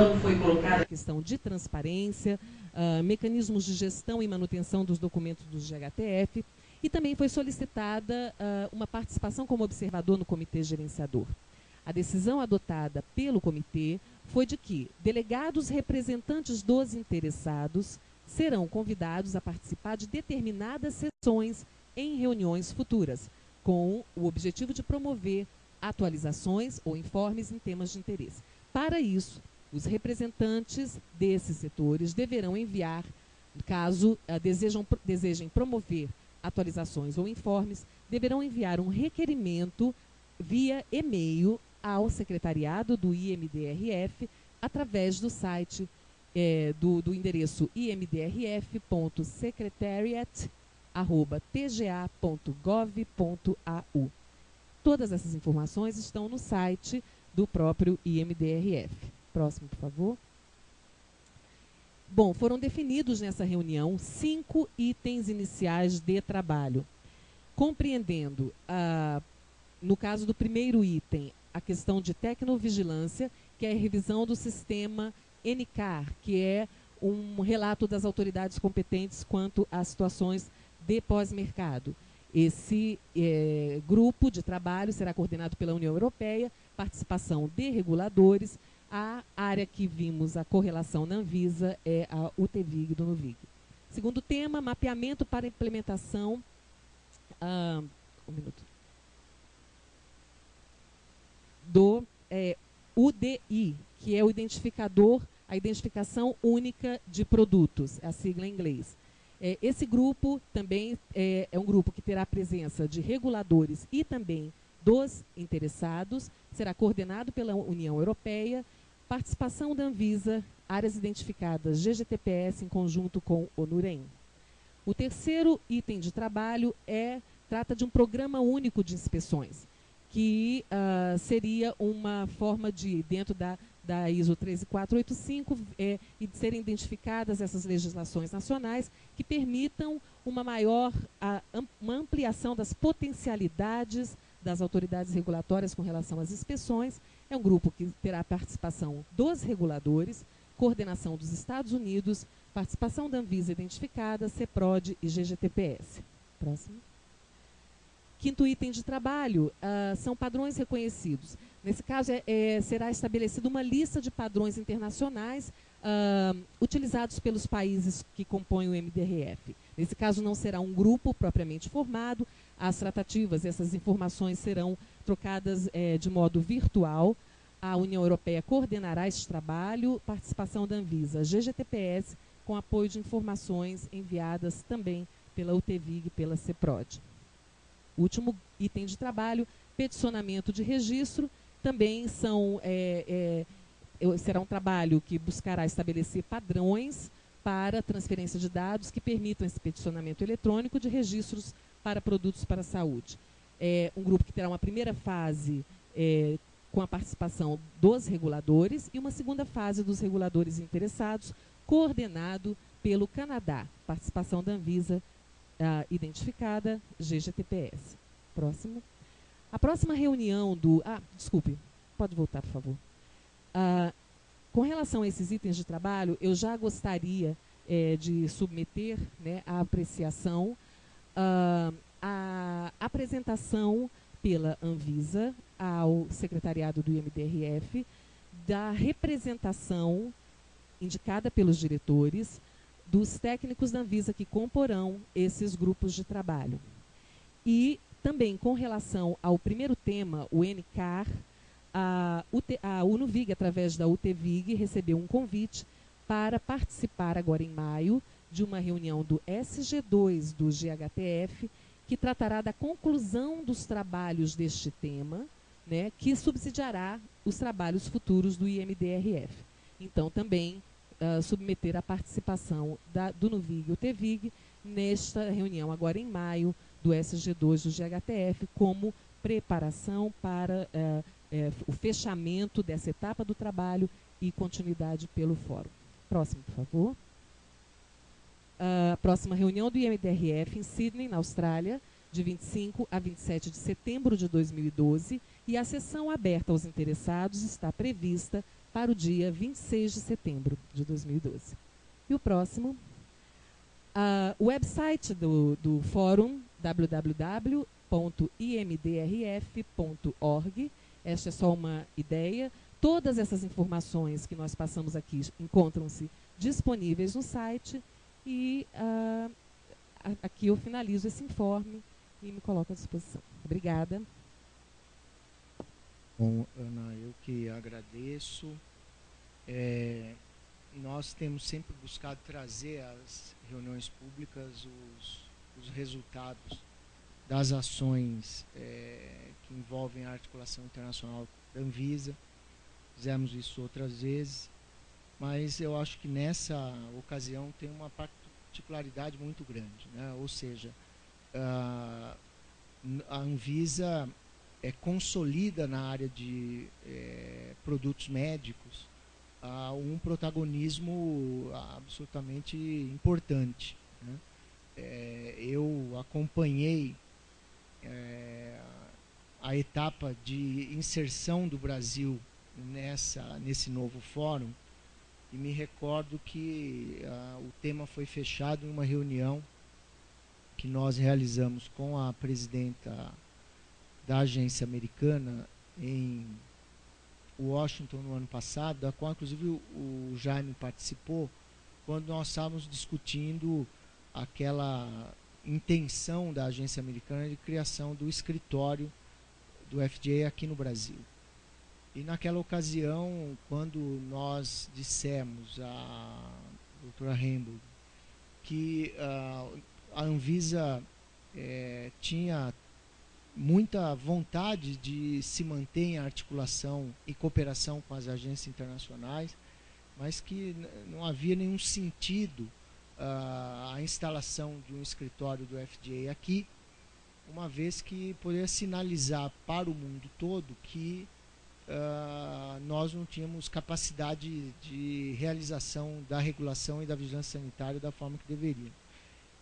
foi colocada a questão de transparência, mecanismos de gestão e manutenção dos documentos do GHTF, e também foi solicitada uma participação como observador no comitê gerenciador. A decisão adotada pelo comitê foi de que delegados representantes dos interessados serão convidados a participar de determinadas sessões em reuniões futuras, com o objetivo de promover atualizações ou informes em temas de interesse. Para isso, os representantes desses setores deverão enviar, caso desejem promover atualizações ou informes, deverão enviar um requerimento via e-mail ao secretariado do IMDRF através do site do endereço imdrf.secretariat@tga.gov.au. Todas essas informações estão no site do próprio IMDRF. Próximo, por favor. Bom, foram definidos nessa reunião 5 itens iniciais de trabalho, compreendendo, no caso do primeiro item, a questão de tecnovigilância, que é a revisão do sistema NCAR, que é um relato das autoridades competentes quanto às situações de pós-mercado. Esse grupo de trabalho será coordenado pela União Europeia, participação de reguladores. A área que vimos a correlação na Anvisa é a UTVIG do NUVIG. Segundo tema, mapeamento para implementação do UDI, que é o identificador, a identificação única de produtos, a sigla em inglês. Esse grupo também é um grupo que terá a presença de reguladores e também dos interessados, será coordenado pela União Europeia, participação da Anvisa, áreas identificadas GGTPS em conjunto com o NUREM. O terceiro item de trabalho trata de um programa único de inspeções, que seria uma forma de, dentro da ISO 13485, e de serem identificadas essas legislações nacionais que permitam uma ampliação das potencialidades das autoridades regulatórias com relação às inspeções. É um grupo que terá participação dos reguladores, coordenação dos Estados Unidos, participação da Anvisa identificada, CEPROD e GGTPS. Próximo. Quinto item de trabalho, são padrões reconhecidos. Nesse caso, será estabelecida uma lista de padrões internacionais utilizados pelos países que compõem o MDRF. Nesse caso, não será um grupo propriamente formado. As tratativas, essas informações serão trocadas de modo virtual. A União Europeia coordenará este trabalho, participação da Anvisa, GGTPS, com apoio de informações enviadas também pela UTVIG e pela CEPROD. Último item de trabalho, peticionamento de registro, também será um trabalho que buscará estabelecer padrões para transferência de dados que permitam esse peticionamento eletrônico de registros para produtos para a saúde. É um grupo que terá uma primeira fase com a participação dos reguladores e uma segunda fase dos reguladores interessados, coordenado pelo Canadá, participação da Anvisa identificada, GGTPS. Próximo. A próxima reunião do... desculpe, pode voltar, por favor. Com relação a esses itens de trabalho, eu já gostaria de submeter, né, à apreciação a apresentação pela Anvisa ao secretariado do IMDRF da representação indicada pelos diretores dos técnicos da Anvisa que comporão esses grupos de trabalho. E também com relação ao primeiro tema, o NCAR, a UNUVIG, através da UTVIG, recebeu um convite para participar agora em maio de uma reunião do SG2 do GHTF, que tratará da conclusão dos trabalhos deste tema, né, que subsidiará os trabalhos futuros do IMDRF. Então, também submeter a participação do NUVIG e UTVIG nesta reunião agora em maio do SG2 do GHTF como preparação para o fechamento dessa etapa do trabalho e continuidade pelo fórum. Próximo, por favor. A próxima reunião do IMDRF em Sydney, na Austrália, de 25 a 27 de setembro de 2012, e a sessão aberta aos interessados está prevista para o dia 26 de setembro de 2012. E o próximo, o website do fórum, www.imdrf.org. Esta é só uma ideia. Todas essas informações que nós passamos aqui encontram-se disponíveis no site. E aqui eu finalizo esse informe e me coloco à disposição. Obrigada. Bom, Ana, eu que agradeço. Nós temos sempre buscado trazer às reuniões públicas os resultados das ações que envolvem a articulação internacional da Anvisa. Fizemos isso outras vezes, mas eu acho que nessa ocasião tem uma particularidade muito grande, né? Ou seja, a Anvisa consolida na área de produtos médicos um protagonismo absolutamente importante, né? Eu acompanhei a etapa de inserção do Brasil nesse novo fórum e me recordo que o tema foi fechado em uma reunião que nós realizamos com a presidenta da agência americana em Washington no ano passado, da qual inclusive o Jaime participou, quando nós estávamos discutindo aquela intenção da agência americana de criação do escritório do FDA aqui no Brasil. E naquela ocasião, quando nós dissemos à doutora Hemburg que a Anvisa tinha muita vontade de se manter em articulação e cooperação com as agências internacionais, mas que não havia nenhum sentido a instalação de um escritório do FDA aqui, uma vez que poderia sinalizar para o mundo todo que nós não tínhamos capacidade de realização da regulação e da vigilância sanitária da forma que deveria.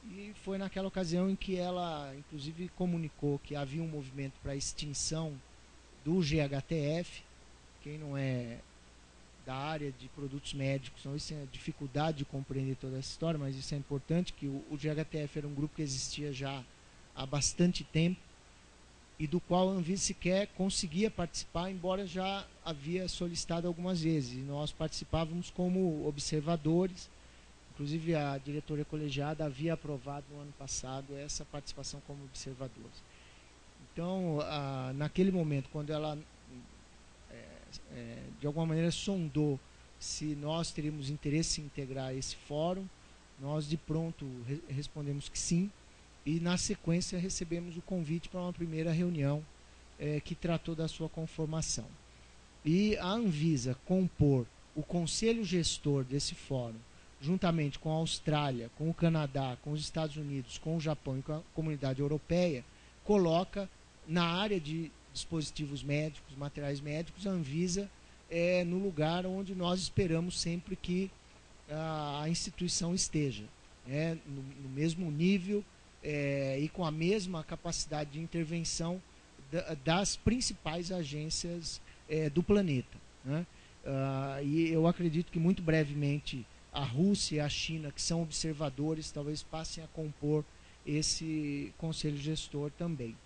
E foi naquela ocasião em que ela, inclusive, comunicou que havia um movimento para a extinção do GHTF. Quem não é da área de produtos médicos, não, isso é dificuldade de compreender toda essa história, mas isso é importante, que o GHTF era um grupo que existia já há bastante tempo e do qual a Anvisa sequer conseguia participar, embora já havia solicitado algumas vezes. E nós participávamos como observadores. Inclusive, a diretoria colegiada havia aprovado no ano passado essa participação como observadores. Então, naquele momento, quando ela, de alguma maneira, sondou se nós teríamos interesse em integrar esse fórum, nós, de pronto, respondemos que sim. E, na sequência, recebemos o convite para uma primeira reunião que tratou da sua conformação. E a Anvisa compor o conselho gestor desse fórum, juntamente com a Austrália, com o Canadá, com os Estados Unidos, com o Japão e com a comunidade europeia, coloca na área de dispositivos médicos, materiais médicos, a Anvisa no lugar onde nós esperamos sempre que a instituição esteja, no mesmo nível e com a mesma capacidade de intervenção das principais agências do planeta, né? E eu acredito que muito brevemente a Rússia e a China, que são observadores, talvez passem a compor esse conselho gestor também.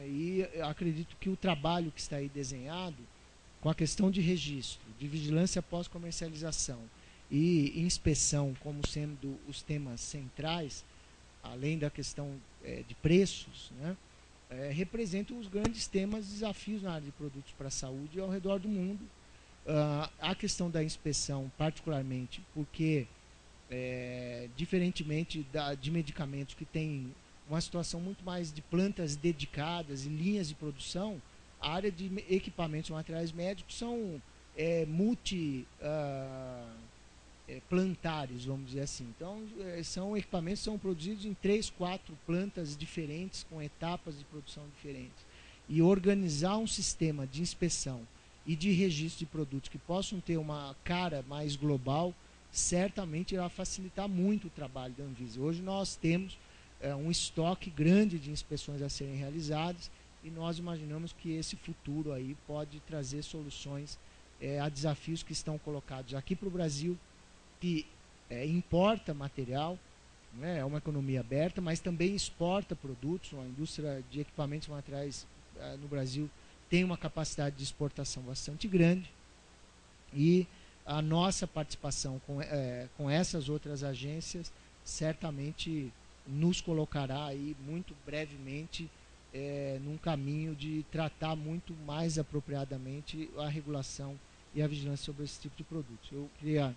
E acredito que o trabalho que está aí desenhado, com a questão de registro, de vigilância pós-comercialização e inspeção como sendo os temas centrais, além da questão de preços, né, representam os grandes temas, desafios na área de produtos para a saúde ao redor do mundo. A questão da inspeção, particularmente, porque, diferentemente de medicamentos que têm uma situação muito mais de plantas dedicadas e linhas de produção, a área de equipamentos e materiais médicos são plantares, vamos dizer assim. Então, são equipamentos que são produzidos em 3, 4 plantas diferentes, com etapas de produção diferentes. E organizar um sistema de inspeção e de registro de produtos que possam ter uma cara mais global, certamente irá facilitar muito o trabalho da Anvisa. Hoje nós temos um estoque grande de inspeções a serem realizadas e nós imaginamos que esse futuro aí pode trazer soluções a desafios que estão colocados aqui para o Brasil, que importa material, né, é uma economia aberta, mas também exporta produtos. A indústria de equipamentos e materiais no Brasil tem uma capacidade de exportação bastante grande, e a nossa participação com essas outras agências certamente nos colocará aí muito brevemente num caminho de tratar muito mais apropriadamente a regulação e a vigilância sobre esse tipo de produtos. Eu queria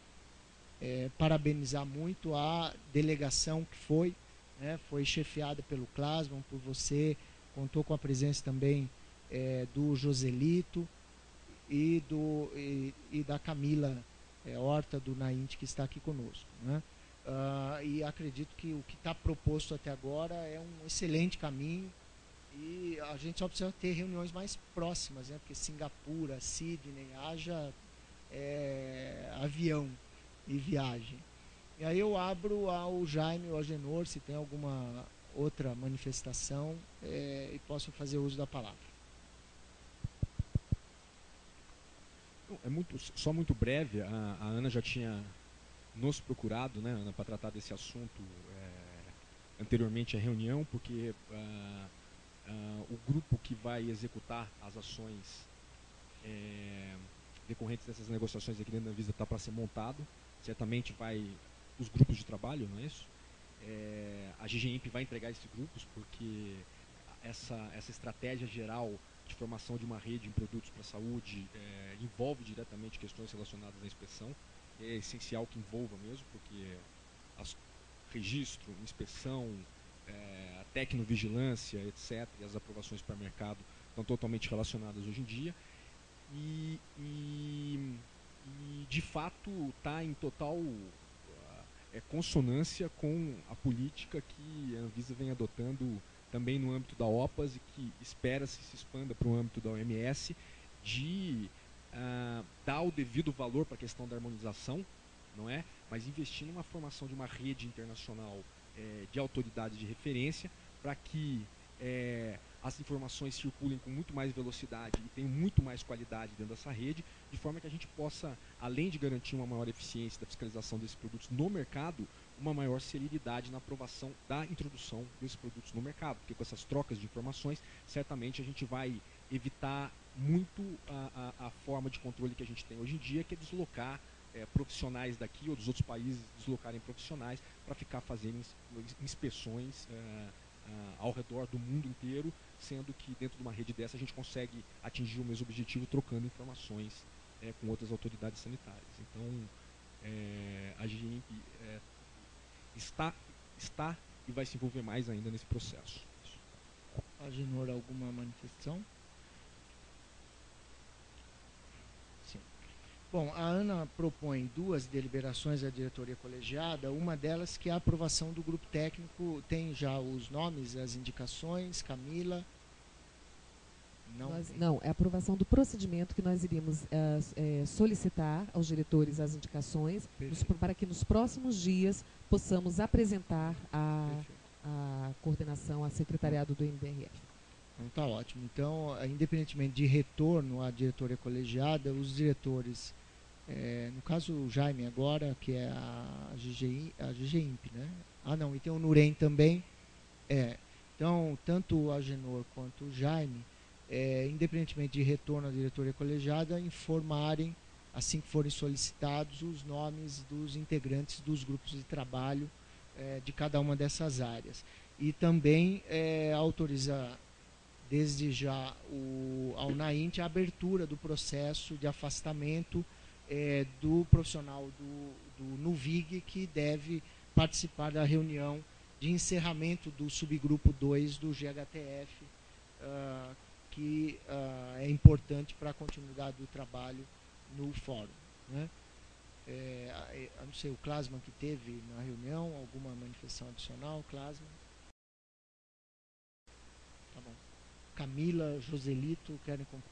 parabenizar muito a delegação que foi chefiada pelo Clasman, por você, contou com a presença também do Joselito e da Camila Horta, do NAINT, que está aqui conosco, né? E acredito que o que está proposto até agora é um excelente caminho, e a gente só precisa ter reuniões mais próximas, né? Porque Singapura, Sydney, haja avião e viagem. E aí eu abro ao Jaime ou ao Agenor, se tem alguma outra manifestação, e posso fazer uso da palavra. Só muito breve. A Ana já tinha nos procurado, né, Ana, para tratar desse assunto anteriormente à reunião, porque o grupo que vai executar as ações decorrentes dessas negociações aqui dentro da Anvisa está para ser montado. Certamente os grupos de trabalho, não é isso? A GGIMP vai entregar esses grupos, porque essa estratégia geral de formação de uma rede em produtos para a saúde envolve diretamente questões relacionadas à inspeção. É essencial que envolva mesmo, porque registro, inspeção, a tecnovigilância, etc., e as aprovações para mercado estão totalmente relacionadas hoje em dia. E de fato está em total consonância com a política que a Anvisa vem adotando também no âmbito da OPAS, e que espera-se se expanda para o âmbito da OMS, de dar o devido valor para a questão da harmonização, não é? Mas investir numa formação de uma rede internacional de autoridades de referência, para que as informações circulem com muito mais velocidade e tenham muito mais qualidade dentro dessa rede, de forma que a gente possa, além de garantir uma maior eficiência da fiscalização desses produtos no mercado, uma maior celeridade na aprovação da introdução desses produtos no mercado, porque com essas trocas de informações, certamente a gente vai evitar muito a forma de controle que a gente tem hoje em dia, que é deslocar profissionais daqui ou dos outros países, deslocarem profissionais para ficar fazendo inspeções ao redor do mundo inteiro, sendo que dentro de uma rede dessa a gente consegue atingir o mesmo objetivo trocando informações com outras autoridades sanitárias. Então, a GIMP está e vai se envolver mais ainda nesse processo. Agenor, alguma manifestação? Sim. Bom, a Ana propõe 2 deliberações da diretoria colegiada, uma delas que é a aprovação do grupo técnico. Tem já os nomes, as indicações, Camila? Não, é a aprovação do procedimento que nós iríamos solicitar aos diretores as indicações, para que nos próximos dias possamos apresentar a coordenação, a secretariado do MDRF. Então tá ótimo. Então, independentemente de retorno à diretoria colegiada, os diretores, no caso o Jaime agora, que é a GGIMP, né? Não, e tem o Nurem também. Então, tanto o Agenor quanto o Jaime, independentemente de retorno à diretoria colegiada, informarem, assim que forem solicitados, os nomes dos integrantes dos grupos de trabalho de cada uma dessas áreas. E também autorizar desde já ao NAINT a abertura do processo de afastamento do profissional do NUVIG, que deve participar da reunião de encerramento do subgrupo 2 do GHTF, que é importante para a continuidade do trabalho no fórum, né? Eu não sei, o Clasman que teve na reunião, alguma manifestação adicional, Clasman? Tá bom. Camila, Joselito,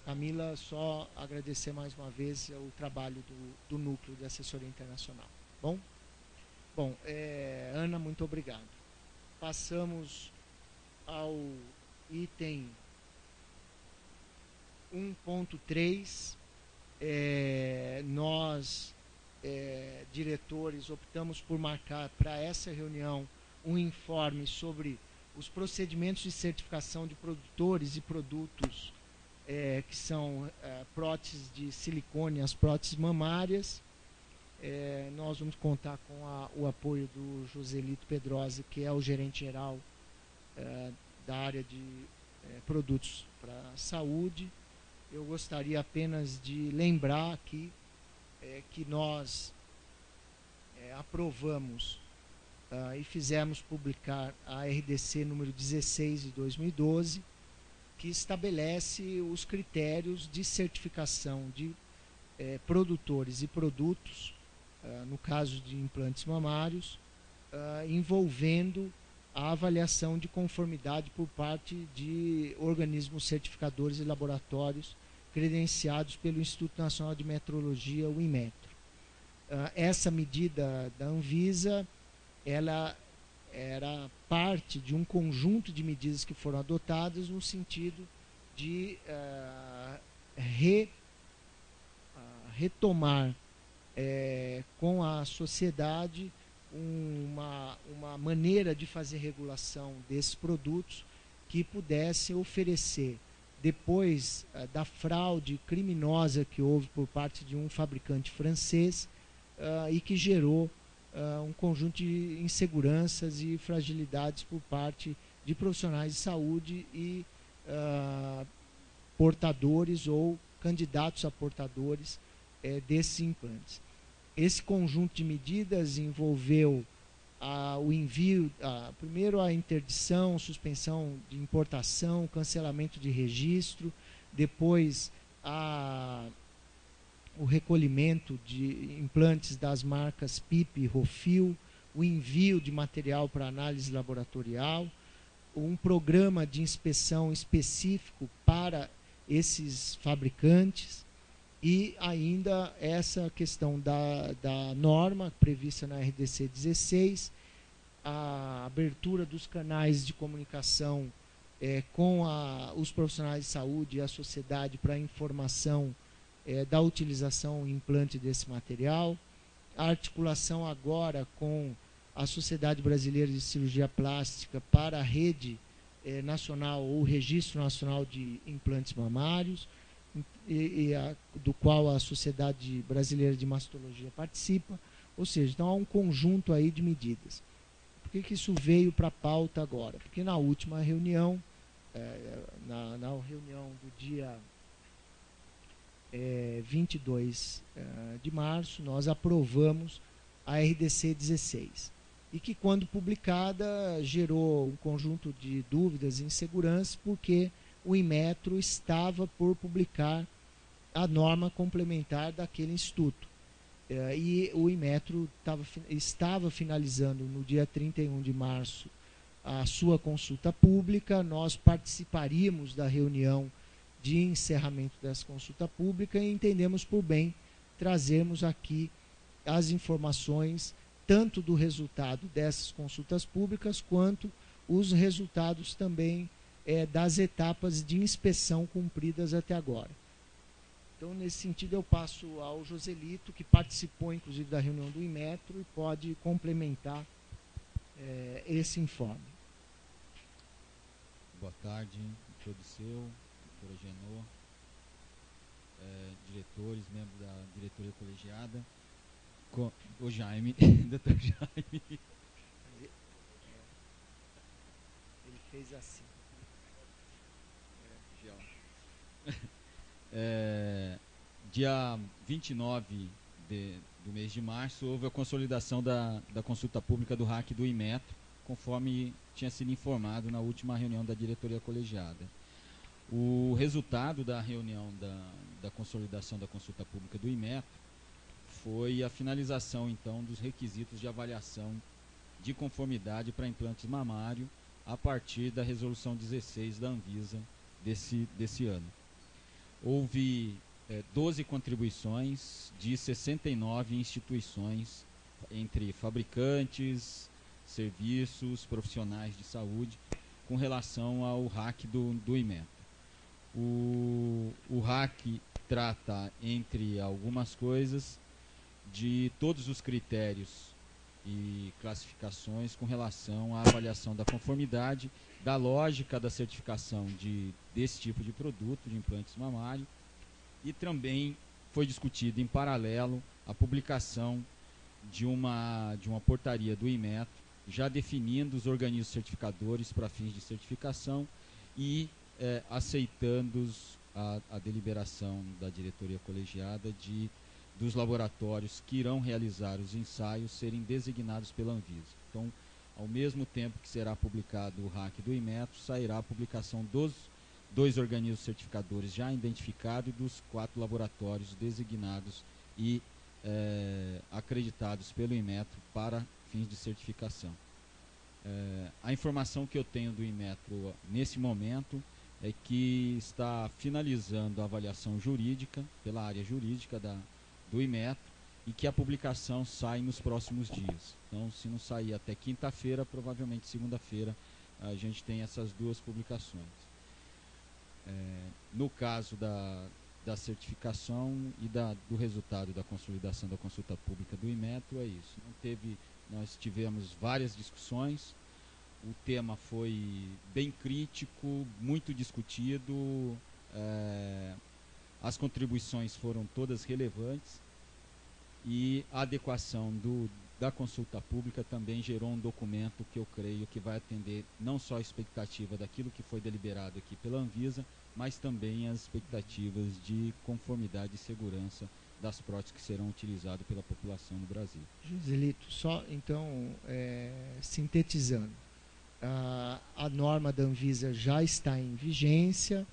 Camila, só agradecer mais uma vez o trabalho do Núcleo de Assessoria Internacional. Bom, Ana, muito obrigado. Passamos ao item 1.3, nós, diretores, optamos por marcar para essa reunião um informe sobre os procedimentos de certificação de produtores e produtos que são próteses de silicone, as próteses mamárias. Nós vamos contar com o apoio do Joselito Pedrosa, que é o gerente geral da área de produtos para a saúde. Eu gostaria apenas de lembrar aqui que nós aprovamos e fizemos publicar a RDC número 16 de 2012, que estabelece os critérios de certificação de produtores e produtos, no caso de implantes mamários, envolvendo a avaliação de conformidade por parte de organismos certificadores e laboratórios credenciados pelo Instituto Nacional de Metrologia, o Inmetro. Essa medida da Anvisa, ela era parte de um conjunto de medidas que foram adotadas no sentido de retomar com a sociedade uma maneira de fazer regulação desses produtos que pudesse oferecer, depois da fraude criminosa que houve por parte de um fabricante francês e que gerou um conjunto de inseguranças e fragilidades por parte de profissionais de saúde e portadores ou candidatos a portadores desses implantes. Esse conjunto de medidas envolveu o envio, primeiro a interdição, suspensão de importação, cancelamento de registro, depois o recolhimento de implantes das marcas PIP e Rofil, o envio de material para análise laboratorial, um programa de inspeção específico para esses fabricantes e ainda essa questão da norma prevista na RDC 16, a abertura dos canais de comunicação com os profissionais de saúde e a sociedade para informação da utilização e implante desse material, a articulação agora com a Sociedade Brasileira de Cirurgia Plástica para a rede nacional ou Registro Nacional de Implantes Mamários, do qual a Sociedade Brasileira de Mastologia participa, ou seja, então há um conjunto aí de medidas. Por que isso veio para a pauta agora? Porque na última reunião, na reunião do dia 22 de março, nós aprovamos a RDC 16, e que quando publicada gerou um conjunto de dúvidas e inseguranças, porque o Inmetro estava por publicar a norma complementar daquele instituto. E o Inmetro estava finalizando no dia 31 de março a sua consulta pública. Nós participaríamos da reunião de encerramento dessa consulta pública e entendemos por bem trazermos aqui as informações tanto do resultado dessas consultas públicas quanto os resultados também das etapas de inspeção cumpridas até agora. Então, nesse sentido, eu passo ao Joselito, que participou, inclusive, da reunião do Inmetro e pode complementar esse informe. Boa tarde, todos seu, doutora Genô, diretores, membros da diretoria colegiada, o Jaime, doutor Jaime. Ele fez assim. Dia 29 do mês de março, houve a consolidação da consulta pública do RAC do Inmetro, conforme tinha sido informado na última reunião da diretoria colegiada. O resultado da reunião da consolidação da consulta pública do Inmetro foi a finalização, então, dos requisitos de avaliação de conformidade para implantes mamário a partir da resolução 16 da Anvisa desse ano. Houve 12 contribuições de 69 instituições, entre fabricantes, serviços, profissionais de saúde, com relação ao RAC do Inmetro. O RAC trata, entre algumas coisas, de todos os critérios e classificações com relação à avaliação da conformidade, da lógica da certificação desse tipo de produto, de implantes mamários, e também foi discutido em paralelo a publicação de uma portaria do Inmetro, já definindo os organismos certificadores para fins de certificação e aceitando a deliberação da diretoria colegiada dos laboratórios que irão realizar os ensaios serem designados pela Anvisa. Então, ao mesmo tempo que será publicado o RAC do Inmetro, sairá a publicação dos 2 organismos certificadores já identificados e dos 4 laboratórios designados e acreditados pelo Inmetro para fins de certificação. A informação que eu tenho do Inmetro nesse momento é que está finalizando a avaliação jurídica, pela área jurídica do Inmetro, e que a publicação sai nos próximos dias. Então, se não sair até quinta-feira, provavelmente segunda-feira, a gente tem essas 2 publicações. No caso da certificação e do resultado da consolidação da consulta pública do Inmetro, é isso. Nós tivemos várias discussões, o tema foi bem crítico, muito discutido, as contribuições foram todas relevantes e a adequação da consulta pública também gerou um documento que eu creio que vai atender não só a expectativa daquilo que foi deliberado aqui pela Anvisa, mas também as expectativas de conformidade e segurança das próteses que serão utilizadas pela população no Brasil. Joselito, só então, sintetizando, a norma da Anvisa já está em vigência,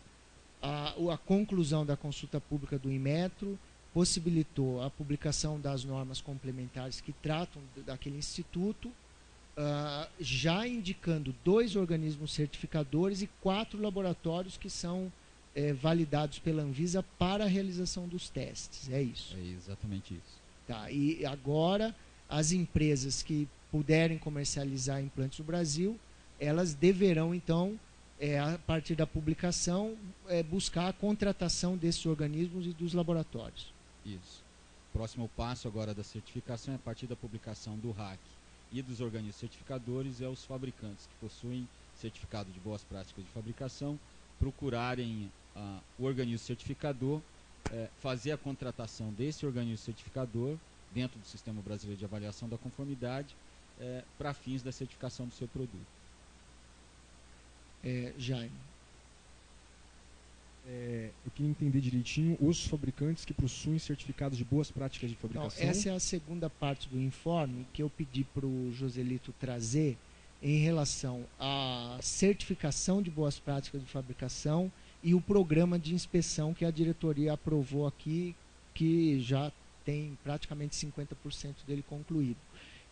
a conclusão da consulta pública do Inmetro possibilitou a publicação das normas complementares que tratam daquele instituto, já indicando 2 organismos certificadores e 4 laboratórios que são validados pela Anvisa para a realização dos testes. É isso? É exatamente isso. Tá, e agora as empresas que puderem comercializar implantes no Brasil, elas deverão então, a partir da publicação, buscar a contratação desses organismos e dos laboratórios. Isso. O próximo passo agora da certificação é a partir da publicação do RAC e dos organismos certificadores, os fabricantes que possuem certificado de boas práticas de fabricação procurarem o organismo certificador, fazer a contratação desse organismo certificador dentro do Sistema Brasileiro de Avaliação da Conformidade para fins da certificação do seu produto. Jaime. Eu queria entender direitinho os fabricantes que possuem certificados de boas práticas de fabricação. Não, essa é a segunda parte do informe que eu pedi para o Joselito trazer em relação à certificação de boas práticas de fabricação e o programa de inspeção que a diretoria aprovou aqui, que já tem praticamente 50% dele concluído.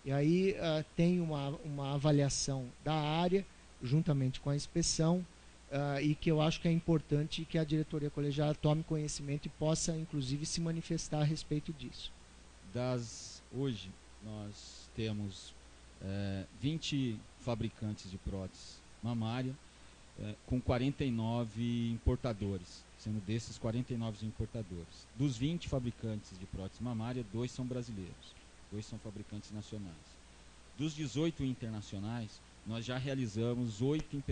E aí tem uma avaliação da área, juntamente com a inspeção, e que eu acho que é importante que a diretoria colegiada tome conhecimento e possa, inclusive, se manifestar a respeito disso. Hoje, nós temos 20 fabricantes de prótese mamária, com 49 importadores, sendo desses 49 importadores. Dos 20 fabricantes de prótese mamária, 2 são brasileiros, 2 são fabricantes nacionais. Dos 18 internacionais, nós já realizamos 8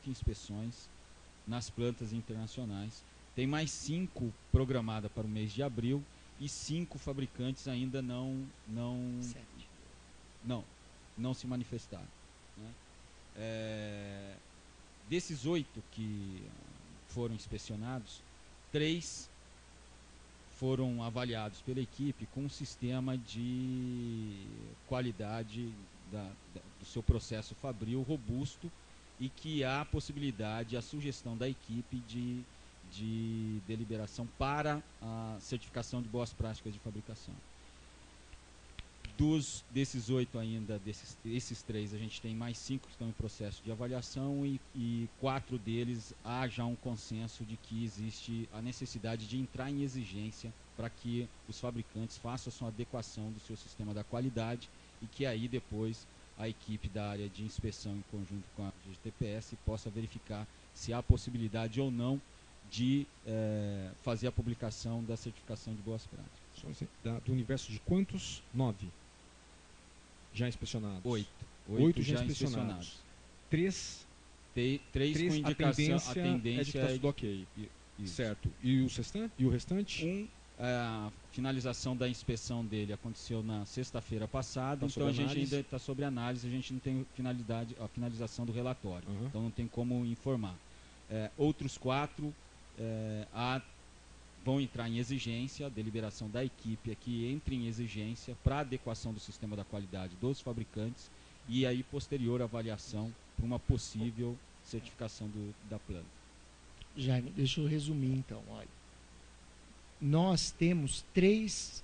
inspeções nas plantas internacionais. Tem mais 5 programadas para o mês de abril e 5 fabricantes ainda não se manifestaram, né? Desses 8 que foram inspecionados, 3 foram avaliados pela equipe com um sistema de qualidade do seu processo fabril robusto e que há a possibilidade, a sugestão da equipe de deliberação para a certificação de boas práticas de fabricação. Desses 8 ainda, esses 3, a gente tem mais 5 que estão em processo de avaliação e 4 deles há já um consenso de que existe a necessidade de entrar em exigência para que os fabricantes façam a sua adequação do seu sistema da qualidade e que aí depois a equipe da área de inspeção em conjunto com a GTPS possa verificar se há possibilidade ou não de fazer a publicação da certificação de boas práticas. Do universo de quantos? 9 já inspecionados? 8 já inspecionados. 3 com indicação, a tendência é de do ok. Certo. E o restante? A finalização da inspeção dele aconteceu na sexta-feira passada, então a gente ainda está sobre análise, a gente não tem a finalização do relatório, então não tem como informar. Outros 4 vão entrar em exigência, a deliberação da equipe aqui entra em exigência para adequação do sistema da qualidade dos fabricantes e aí posterior avaliação para uma possível certificação da planta. Jaime, deixa eu resumir então, olha. Nós temos 3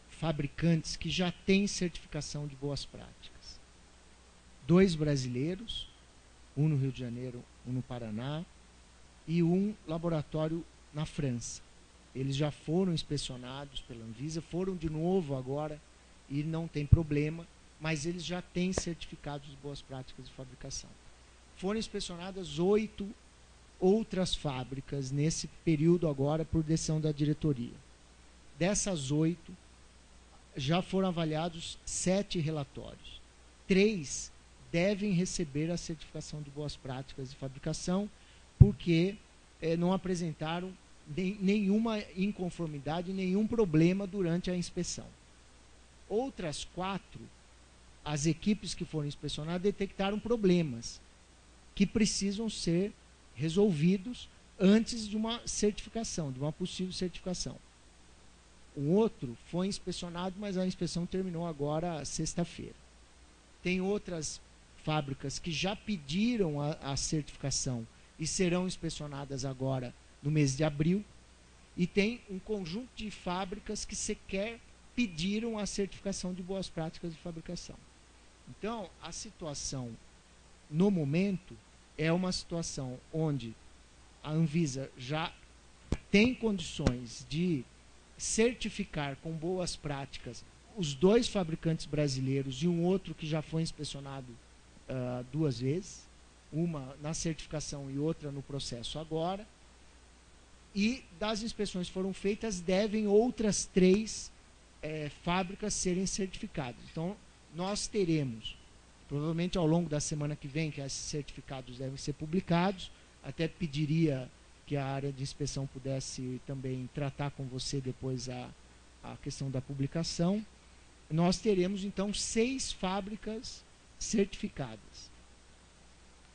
fabricantes que já têm certificação de boas práticas. 2 brasileiros, um no Rio de Janeiro, um no Paraná, e um laboratório na França. Eles já foram inspecionados pela Anvisa, foram de novo agora e não tem problema, mas eles já têm certificados de boas práticas de fabricação. Foram inspecionadas 8 outras fábricas nesse período agora por decisão da diretoria. Dessas 8, já foram avaliados 7 relatórios. 3 devem receber a certificação de boas práticas de fabricação porque não apresentaram nenhuma inconformidade, nenhum problema durante a inspeção. Outras 4, as equipes que foram inspecionadas detectaram problemas que precisam ser resolvidos antes de uma certificação, de uma possível certificação. Um outro foi inspecionado, mas a inspeção terminou agora sexta-feira. Tem outras fábricas que já pediram a certificação e serão inspecionadas agora no mês de abril, e tem um conjunto de fábricas que sequer pediram a certificação de boas práticas de fabricação. Então, a situação no momento é uma situação onde a Anvisa já tem condições de certificar com boas práticas os 2 fabricantes brasileiros e um outro que já foi inspecionado 2 vezes, uma na certificação e outra no processo agora, e das inspeções foram feitas, devem outras 3 fábricas serem certificadas. Então, nós teremos, provavelmente ao longo da semana que vem, que esses certificados devem ser publicados, até pediria que a área de inspeção pudesse também tratar com você depois a questão da publicação. Nós teremos, então, 6 fábricas certificadas.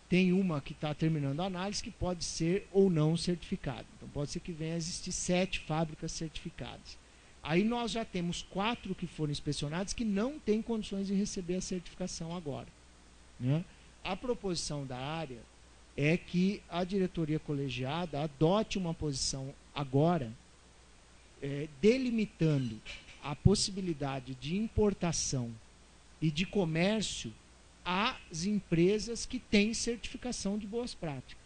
Tem uma que está terminando a análise que pode ser ou não certificada. Então, pode ser que venha a existir 7 fábricas certificadas. Aí nós já temos 4 que foram inspecionadas que não têm condições de receber a certificação agora, né? A proposição da área é que a diretoria colegiada adote uma posição agora, delimitando a possibilidade de importação e de comércio às empresas que têm certificação de boas práticas.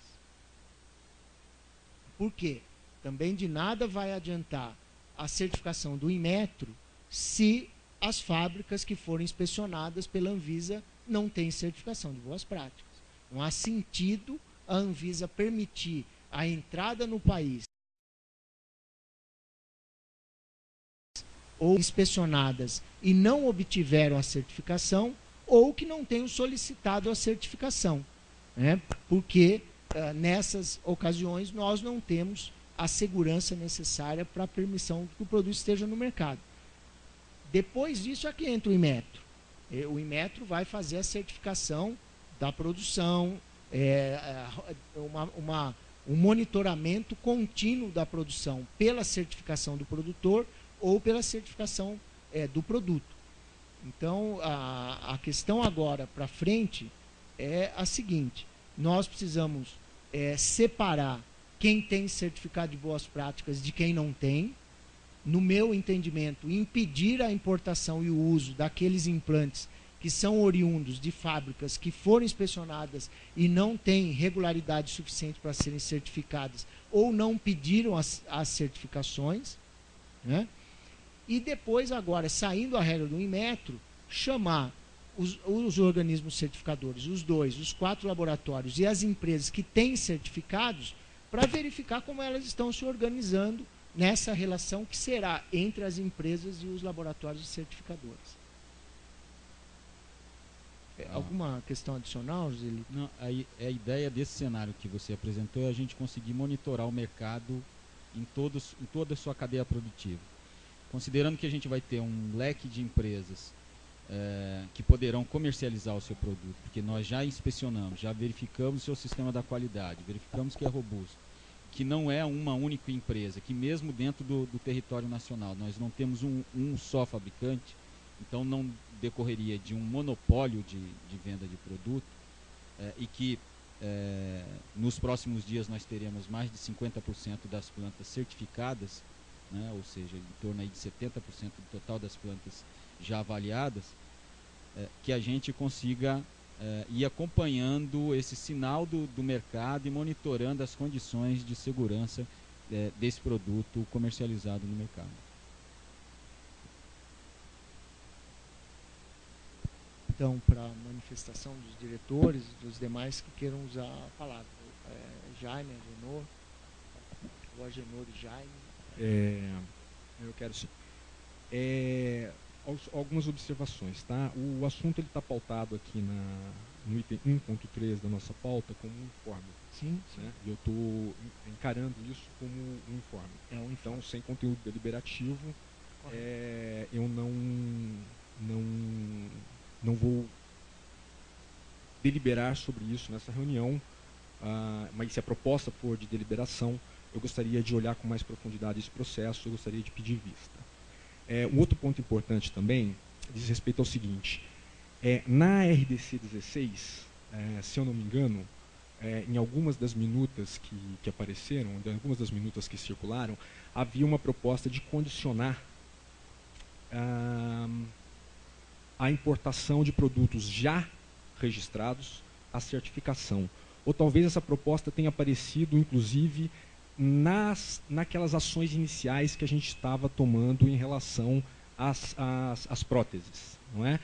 Por quê? Também de nada vai adiantar a certificação do Inmetro se as fábricas que forem inspecionadas pela Anvisa não têm certificação de boas práticas. Não há sentido a Anvisa permitir a entrada no país ou inspecionadas e não obtiveram a certificação ou que não tenham solicitado a certificação, né? Porque nessas ocasiões nós não temos a segurança necessária para a permissão que o produto esteja no mercado. Depois disso é que entra o Inmetro. O Inmetro vai fazer a certificação da produção, um monitoramento contínuo da produção pela certificação do produtor ou pela certificação do produto. Então, a questão agora para frente é a seguinte: nós precisamos separar quem tem certificado de boas práticas de quem não tem. No meu entendimento, impedir a importação e o uso daqueles implantes que são oriundos de fábricas que foram inspecionadas e não têm regularidade suficiente para serem certificadas ou não pediram as certificações, né? E depois, agora, saindo a regra do Inmetro, chamar os organismos certificadores, os 4 laboratórios e as empresas que têm certificados para verificar como elas estão se organizando nessa relação que será entre as empresas e os laboratórios certificadores. Alguma questão adicional, Joselito? Não, a ideia desse cenário que você apresentou é a gente conseguir monitorar o mercado em toda a sua cadeia produtiva. Considerando que a gente vai ter um leque de empresas que poderão comercializar o seu produto, porque nós já inspecionamos, já verificamos o seu sistema da qualidade, verificamos que é robusto, que não é uma única empresa, que mesmo dentro do território nacional nós não temos um só fabricante, então não decorreria de um monopólio de venda de produto, e que nos próximos dias nós teremos mais de 50% das plantas certificadas, né, ou seja, em torno aí de 70% do total das plantas já avaliadas, que a gente consiga ir acompanhando esse sinal do mercado e monitorando as condições de segurança desse produto comercializado no mercado. Então, para a manifestação dos diretores e dos demais que queiram usar a palavra. Jaime, Agenor, o Agenor e Jaime. Eu quero sim. Algumas observações, tá? O assunto está pautado aqui no item 1.3 da nossa pauta como um informe. Sim. Né? E eu estou encarando isso como um informe. Então, sem conteúdo deliberativo, eu não vou deliberar sobre isso nessa reunião, mas se a proposta for de deliberação, eu gostaria de olhar com mais profundidade esse processo, eu gostaria de pedir vista. Um outro ponto importante também diz respeito ao seguinte: na RDC 16, se eu não me engano, em algumas das minutas que apareceram, em algumas das minutas que circularam, havia uma proposta de condicionar a importação de produtos já registrados à certificação. Ou talvez essa proposta tenha aparecido, inclusive, naquelas ações iniciais que a gente estava tomando em relação às próteses, não é?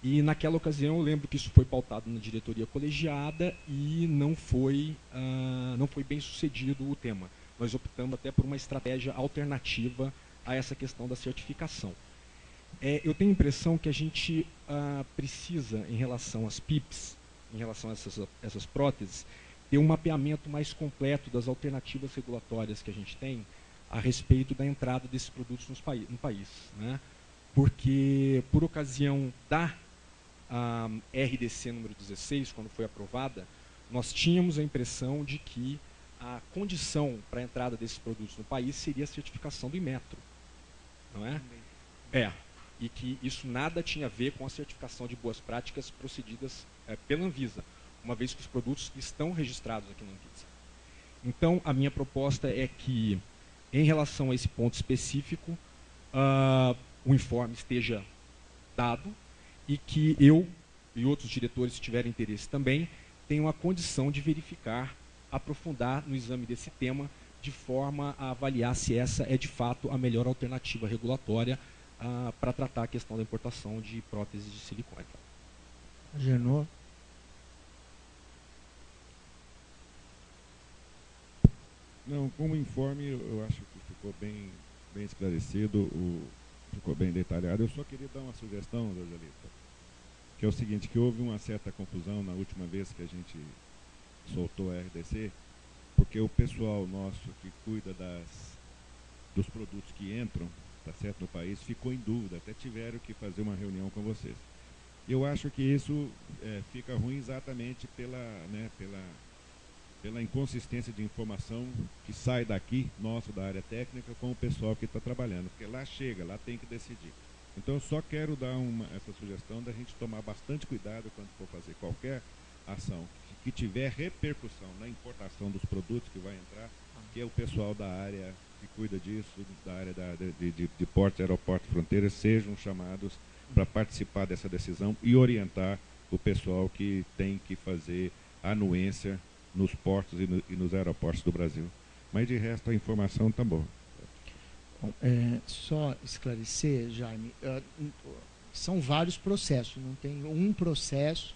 E naquela ocasião eu lembro que isso foi pautado na diretoria colegiada e não foi bem sucedido o tema. Nós optamos até por uma estratégia alternativa a essa questão da certificação. Eu tenho a impressão que a gente precisa, em relação às PIPs, em relação a essas próteses, ter um mapeamento mais completo das alternativas regulatórias que a gente tem a respeito da entrada desses produtos no país. Né? Porque, por ocasião da RDC número 16, quando foi aprovada, nós tínhamos a impressão de que a condição para a entrada desses produtos no país seria a certificação do Inmetro. Não é? E que isso nada tinha a ver com a certificação de boas práticas procedidas pela Anvisa, uma vez que os produtos estão registrados aqui na Anvisa. Então, a minha proposta é que, em relação a esse ponto específico, o informe esteja dado e que eu e outros diretores, se tiverem interesse também, tenham a condição de verificar, aprofundar no exame desse tema, de forma a avaliar se essa é, de fato, a melhor alternativa regulatória para tratar a questão da importação de próteses de silicone. Agenor. Não, como informe, eu acho que ficou bem esclarecido, ficou bem detalhado. Eu só queria dar uma sugestão, Joselito, que é o seguinte, que houve uma certa confusão na última vez que a gente soltou a RDC, porque o pessoal nosso que cuida dos produtos que entram, tá certo, no país, ficou em dúvida, até tiveram que fazer uma reunião com vocês. Eu acho que isso fica ruim exatamente pela inconsistência de informação que sai daqui, nosso, da área técnica, com o pessoal que está trabalhando, porque lá chega, lá tem que decidir. Então, eu só quero dar essa sugestão da gente tomar bastante cuidado quando for fazer qualquer ação que tiver repercussão na importação dos produtos que vai entrar, que é o pessoal da área que cuida disso, da área de portos, aeroportos, fronteiras, sejam chamados para participar dessa decisão e orientar o pessoal que tem que fazer anuência nos portos e nos aeroportos do Brasil. Mas de resto a informação está boa. Bom, só esclarecer, Jaime, são vários processos, não tem um processo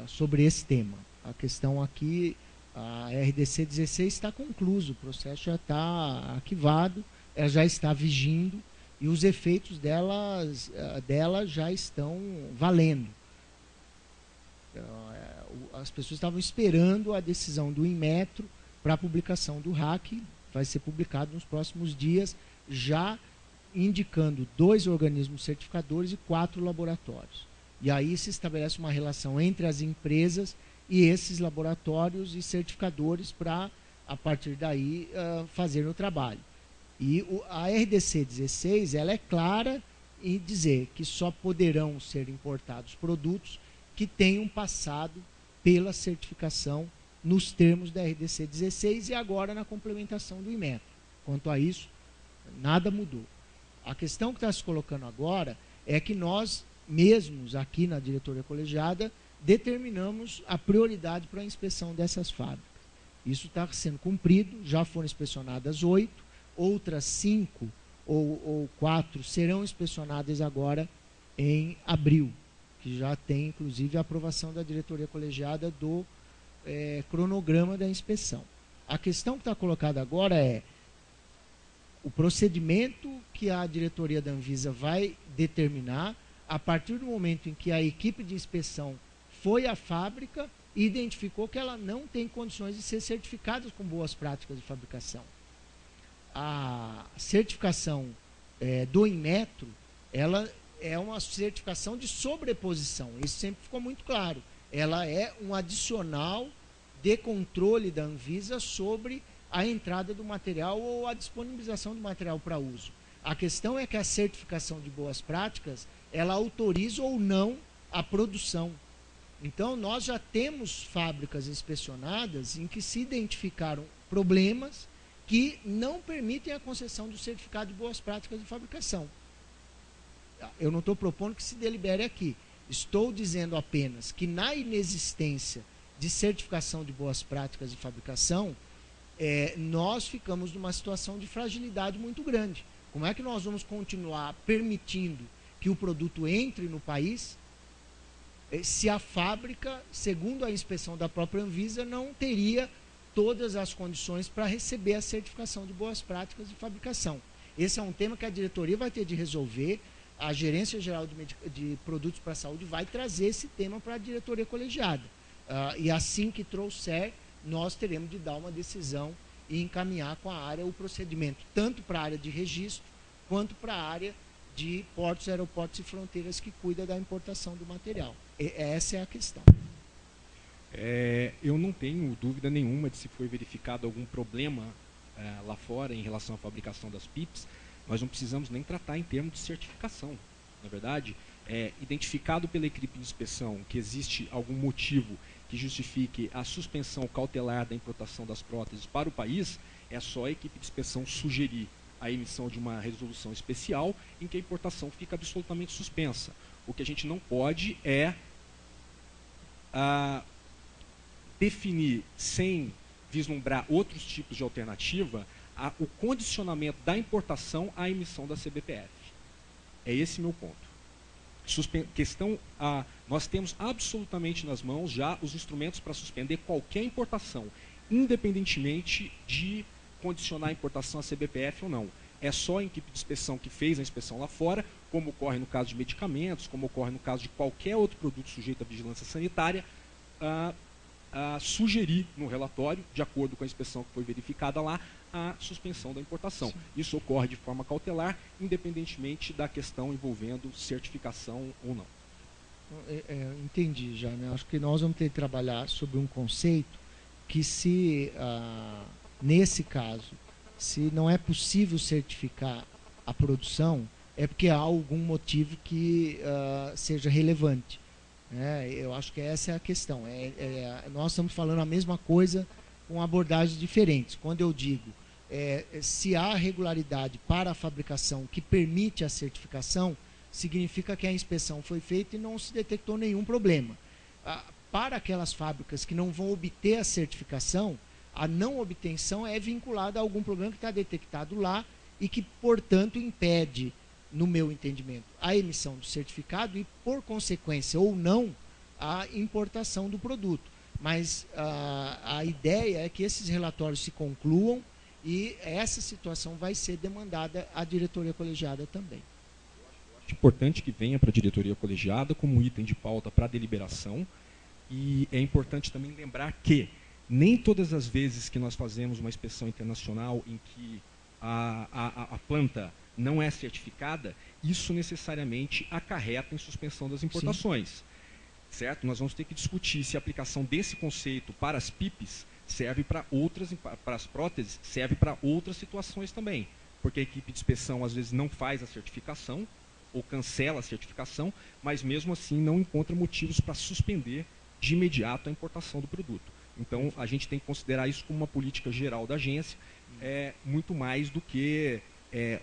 sobre esse tema. A questão aqui, A RDC 16 está concluso, o processo já está arquivado, ela já está vigindo e os efeitos dela já estão valendo. As pessoas estavam esperando a decisão do Inmetro para a publicação do RAC, vai ser publicado nos próximos dias, já indicando 2 organismos certificadores e 4 laboratórios. E aí se estabelece uma relação entre as empresas e esses laboratórios e certificadores para, a partir daí, fazer o trabalho. E a RDC 16, ela é clara em dizer que só poderão ser importados produtos que tenham passado pela certificação nos termos da RDC 16 e agora na complementação do Inmetro. Quanto a isso, nada mudou. A questão que está se colocando agora é que nós mesmos aqui na diretoria colegiada determinamos a prioridade para a inspeção dessas fábricas. Isso está sendo cumprido, já foram inspecionadas 8, outras 5 ou 4 serão inspecionadas agora em abril, que já tem inclusive a aprovação da diretoria colegiada do cronograma da inspeção. A questão que está colocada agora é o procedimento que a diretoria da Anvisa vai determinar a partir do momento em que a equipe de inspeção foi à fábrica e identificou que ela não tem condições de ser certificada com boas práticas de fabricação. A certificação do Inmetro, ela é uma certificação de sobreposição, isso sempre ficou muito claro. Ela é um adicional de controle da Anvisa sobre a entrada do material ou a disponibilização do material para uso. A questão é que a certificação de boas práticas, ela autoriza ou não a produção. Então, nós já temos fábricas inspecionadas em que se identificaram problemas que não permitem a concessão do certificado de boas práticas de fabricação. Eu não estou propondo que se delibere aqui. Estou dizendo apenas que na inexistência de certificação de boas práticas de fabricação, nós ficamos numa situação de fragilidade muito grande. Como é que nós vamos continuar permitindo que o produto entre no país se a fábrica, segundo a inspeção da própria Anvisa, não teria todas as condições para receber a certificação de boas práticas de fabricação? Esse é um tema que a diretoria vai ter de resolver. A Gerência Geral de Produtos para a Saúde vai trazer esse tema para a diretoria colegiada. E assim que trouxer, nós teremos de dar uma decisão e encaminhar com a área o procedimento, tanto para a área de registro, quanto para a área de portos, aeroportos e fronteiras que cuida da importação do material. Essa é a questão. Eu não tenho dúvida nenhuma de se foi verificado algum problema lá fora em relação à fabricação das PIPs. Nós não precisamos nem tratar em termos de certificação. Na verdade, identificado pela equipe de inspeção que existe algum motivo que justifique a suspensão cautelar da importação das próteses para o país, é só a equipe de inspeção sugerir a emissão de uma resolução especial em que a importação fica absolutamente suspensa. O que a gente não pode é definir, sem vislumbrar outros tipos de alternativa, o condicionamento da importação à emissão da CBPF. É esse meu ponto. Nós temos absolutamente nas mãos já os instrumentos para suspender qualquer importação, independentemente de condicionar a importação à CBPF ou não. É só a equipe de inspeção que fez a inspeção lá fora, como ocorre no caso de medicamentos, como ocorre no caso de qualquer outro produto sujeito à vigilância sanitária, sugerir no relatório, de acordo com a inspeção que foi verificada lá, a suspensão da importação. Sim. Isso ocorre de forma cautelar, independentemente da questão envolvendo certificação ou não. Entendi já, né? Acho que nós vamos ter que trabalhar sobre um conceito que nesse caso, se não é possível certificar a produção, é porque há algum motivo que seja relevante. Eu acho que essa é a questão. Nós estamos falando a mesma coisa com abordagens diferentes. Quando eu digo se há regularidade para a fabricação que permite a certificação, significa que a inspeção foi feita e não se detectou nenhum problema. Para aquelas fábricas que não vão obter a certificação, a não obtenção é vinculada a algum problema que está detectado lá e que, portanto, impede, no meu entendimento, a emissão do certificado e, por consequência ou não, a importação do produto. mas a ideia é que esses relatórios se concluam e essa situação vai ser demandada à diretoria colegiada também. Acho importante que venha para a diretoria colegiada como item de pauta para deliberação, e é importante também lembrar que nem todas as vezes que nós fazemos uma inspeção internacional em que a planta não é certificada, isso necessariamente acarreta em suspensão das importações. Sim. Certo? Nós vamos ter que discutir se a aplicação desse conceito para as PIPs serve para outras, para as próteses, serve para outras situações também. Porque a equipe de inspeção às vezes não faz a certificação ou cancela a certificação, mas mesmo assim não encontra motivos para suspender de imediato a importação do produto. Então a gente tem que considerar isso como uma política geral da agência, muito mais do que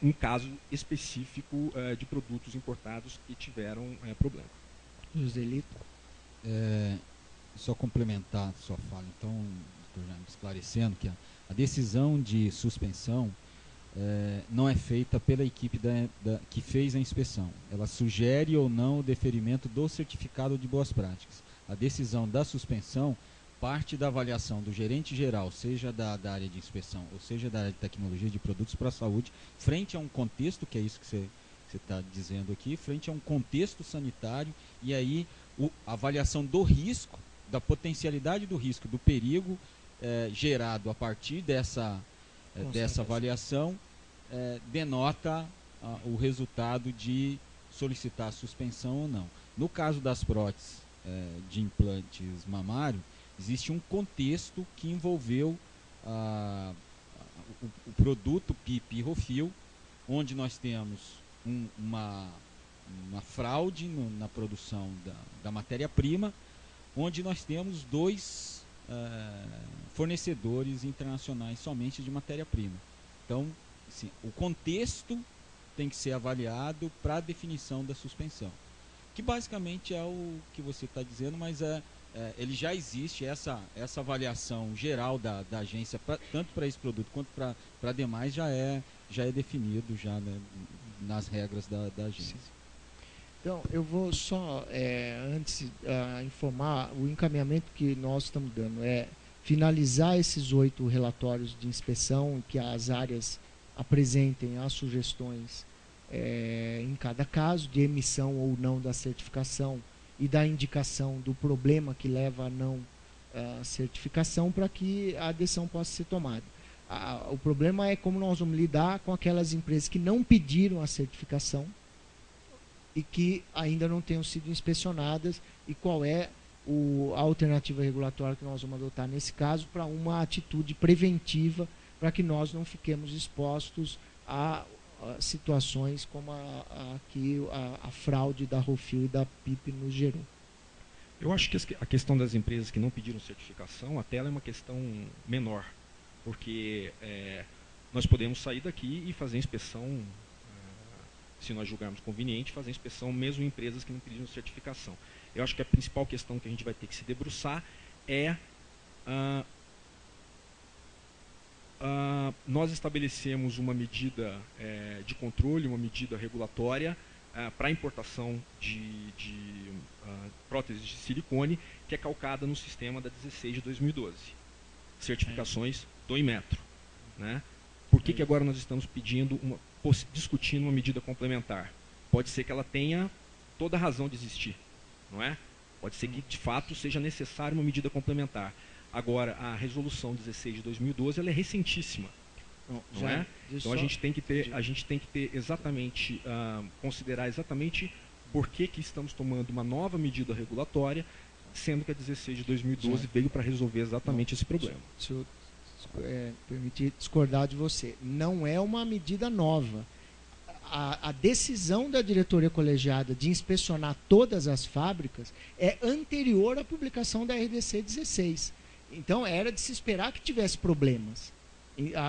um caso específico de produtos importados que tiveram problema. Joselito? Só complementar a sua fala, então, estou já me esclarecendo que a decisão de suspensão não é feita pela equipe que fez a inspeção. Ela sugere ou não o deferimento do certificado de boas práticas. A decisão da suspensão parte da avaliação do gerente geral, seja da área de inspeção ou seja da área de tecnologia de produtos para a saúde, frente a um contexto, que é isso que você está dizendo aqui, frente a um contexto sanitário, e aí a avaliação do risco, da potencialidade do risco, do perigo gerado a partir dessa avaliação, denota o resultado de solicitar a suspensão ou não. No caso das próteses de implantes mamário, existe um contexto que envolveu o produto PIP e Rofil, onde nós temos uma fraude na produção da matéria-prima, onde nós temos 2 fornecedores internacionais somente de matéria-prima. Então, assim, o contexto tem que ser avaliado para a definição da suspensão, que basicamente é o que você está dizendo, mas ele já existe, essa avaliação geral da agência, tanto para esse produto quanto para demais, já é definido já, né, nas regras da agência. Então, eu vou só, antes, informar o encaminhamento que nós estamos dando. Finalizar esses 8 relatórios de inspeção, que as áreas apresentem as sugestões em cada caso, de emissão ou não da certificação e da indicação do problema que leva a não certificação, para que a decisão possa ser tomada. O problema é como nós vamos lidar com aquelas empresas que não pediram a certificação e que ainda não tenham sido inspecionadas, e qual é a alternativa regulatória que nós vamos adotar nesse caso para uma atitude preventiva, para que nós não fiquemos expostos a situações como a fraude da Rofil e da PIP nos gerou. Eu acho que a questão das empresas que não pediram certificação, até ela é uma questão menor, porque nós podemos sair daqui e fazer inspeção, se nós julgarmos conveniente, fazer inspeção mesmo em empresas que não pediram certificação. Eu acho que a principal questão que a gente vai ter que se debruçar é nós estabelecemos uma medida de controle, uma medida regulatória para a importação de próteses de silicone, que é calcada no sistema da 16 de 2012. Certificações do Inmetro. Né? Por que agora nós estamos discutindo uma medida complementar? Pode ser que ela tenha toda a razão de existir, não é? Pode ser que, de fato, seja necessária uma medida complementar. Agora, a resolução 16 de 2012, ela é recentíssima, não é? Então a gente tem que ter exatamente, considerar exatamente por que estamos tomando uma nova medida regulatória, sendo que a 16 de 2012 veio para resolver exatamente esse problema. Se eu permitir discordar de você, não é uma medida nova. A decisão da diretoria colegiada de inspecionar todas as fábricas é anterior à publicação da RDC 16. Então, era de se esperar que tivesse problemas.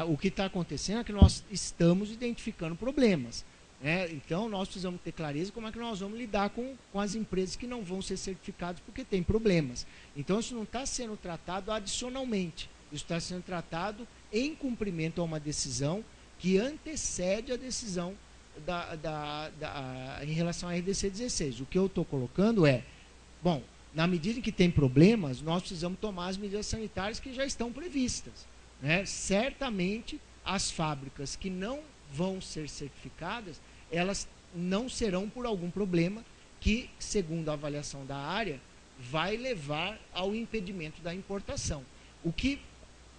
O que está acontecendo é que nós estamos identificando problemas. Né? Então, nós precisamos ter clareza como é que nós vamos lidar com as empresas que não vão ser certificadas porque tem problemas. Então, isso não está sendo tratado adicionalmente. Isso está sendo tratado em cumprimento a uma decisão que antecede a decisão em relação à RDC 16. O que eu estou colocando na medida em que tem problemas, nós precisamos tomar as medidas sanitárias que já estão previstas, né? Certamente, as fábricas que não vão ser certificadas, elas não serão por algum problema que, segundo a avaliação da área, vai levar ao impedimento da importação. O que,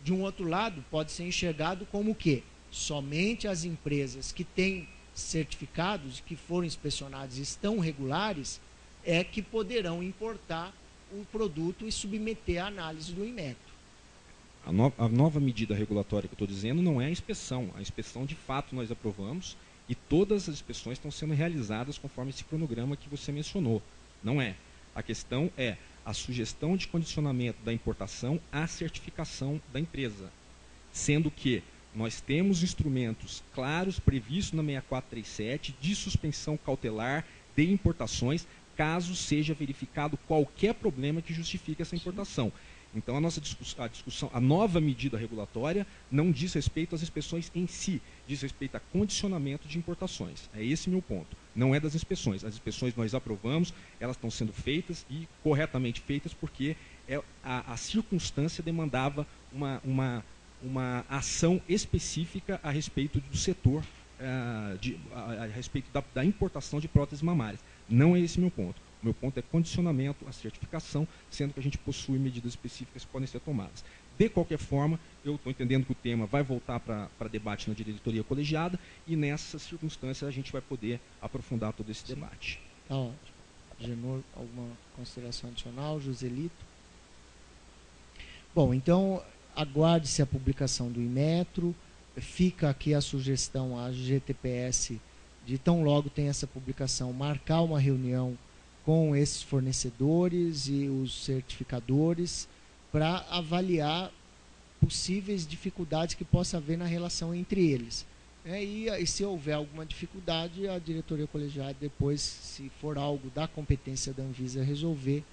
de um outro lado, pode ser enxergado como o quê? Somente as empresas que têm certificados, que foram inspecionados e estão regulares, é que poderão importar o produto e submeter à análise do Inmetro. A nova medida regulatória que eu estou dizendo não é a inspeção. A inspeção, de fato, nós aprovamos e todas as inspeções estão sendo realizadas conforme esse cronograma que você mencionou. Não é. A questão é a sugestão de condicionamento da importação à certificação da empresa, sendo que nós temos instrumentos claros previstos na 6437 de suspensão cautelar de importações, caso seja verificado qualquer problema que justifique essa importação. Então, a nova medida regulatória não diz respeito às inspeções em si, diz respeito a condicionamento de importações. É esse meu ponto. Não é das inspeções. As inspeções nós aprovamos, elas estão sendo feitas e corretamente feitas porque a circunstância demandava uma ação específica a respeito do setor, a respeito da importação de próteses mamárias. Não é esse meu ponto. O meu ponto é condicionamento à certificação, sendo que a gente possui medidas específicas que podem ser tomadas. De qualquer forma, eu estou entendendo que o tema vai voltar para debate na diretoria colegiada e nessa circunstância a gente vai poder aprofundar todo esse debate. Tá ótimo. Genor, alguma consideração adicional? Joselito? Bom, então aguarde-se a publicação do Inmetro. Fica aqui a sugestão à GTPS de, tão logo tem essa publicação, marcar uma reunião com esses fornecedores e os certificadores para avaliar possíveis dificuldades que possa haver na relação entre eles. E se houver alguma dificuldade, a diretoria colegiada depois, se for algo da competência da Anvisa resolver,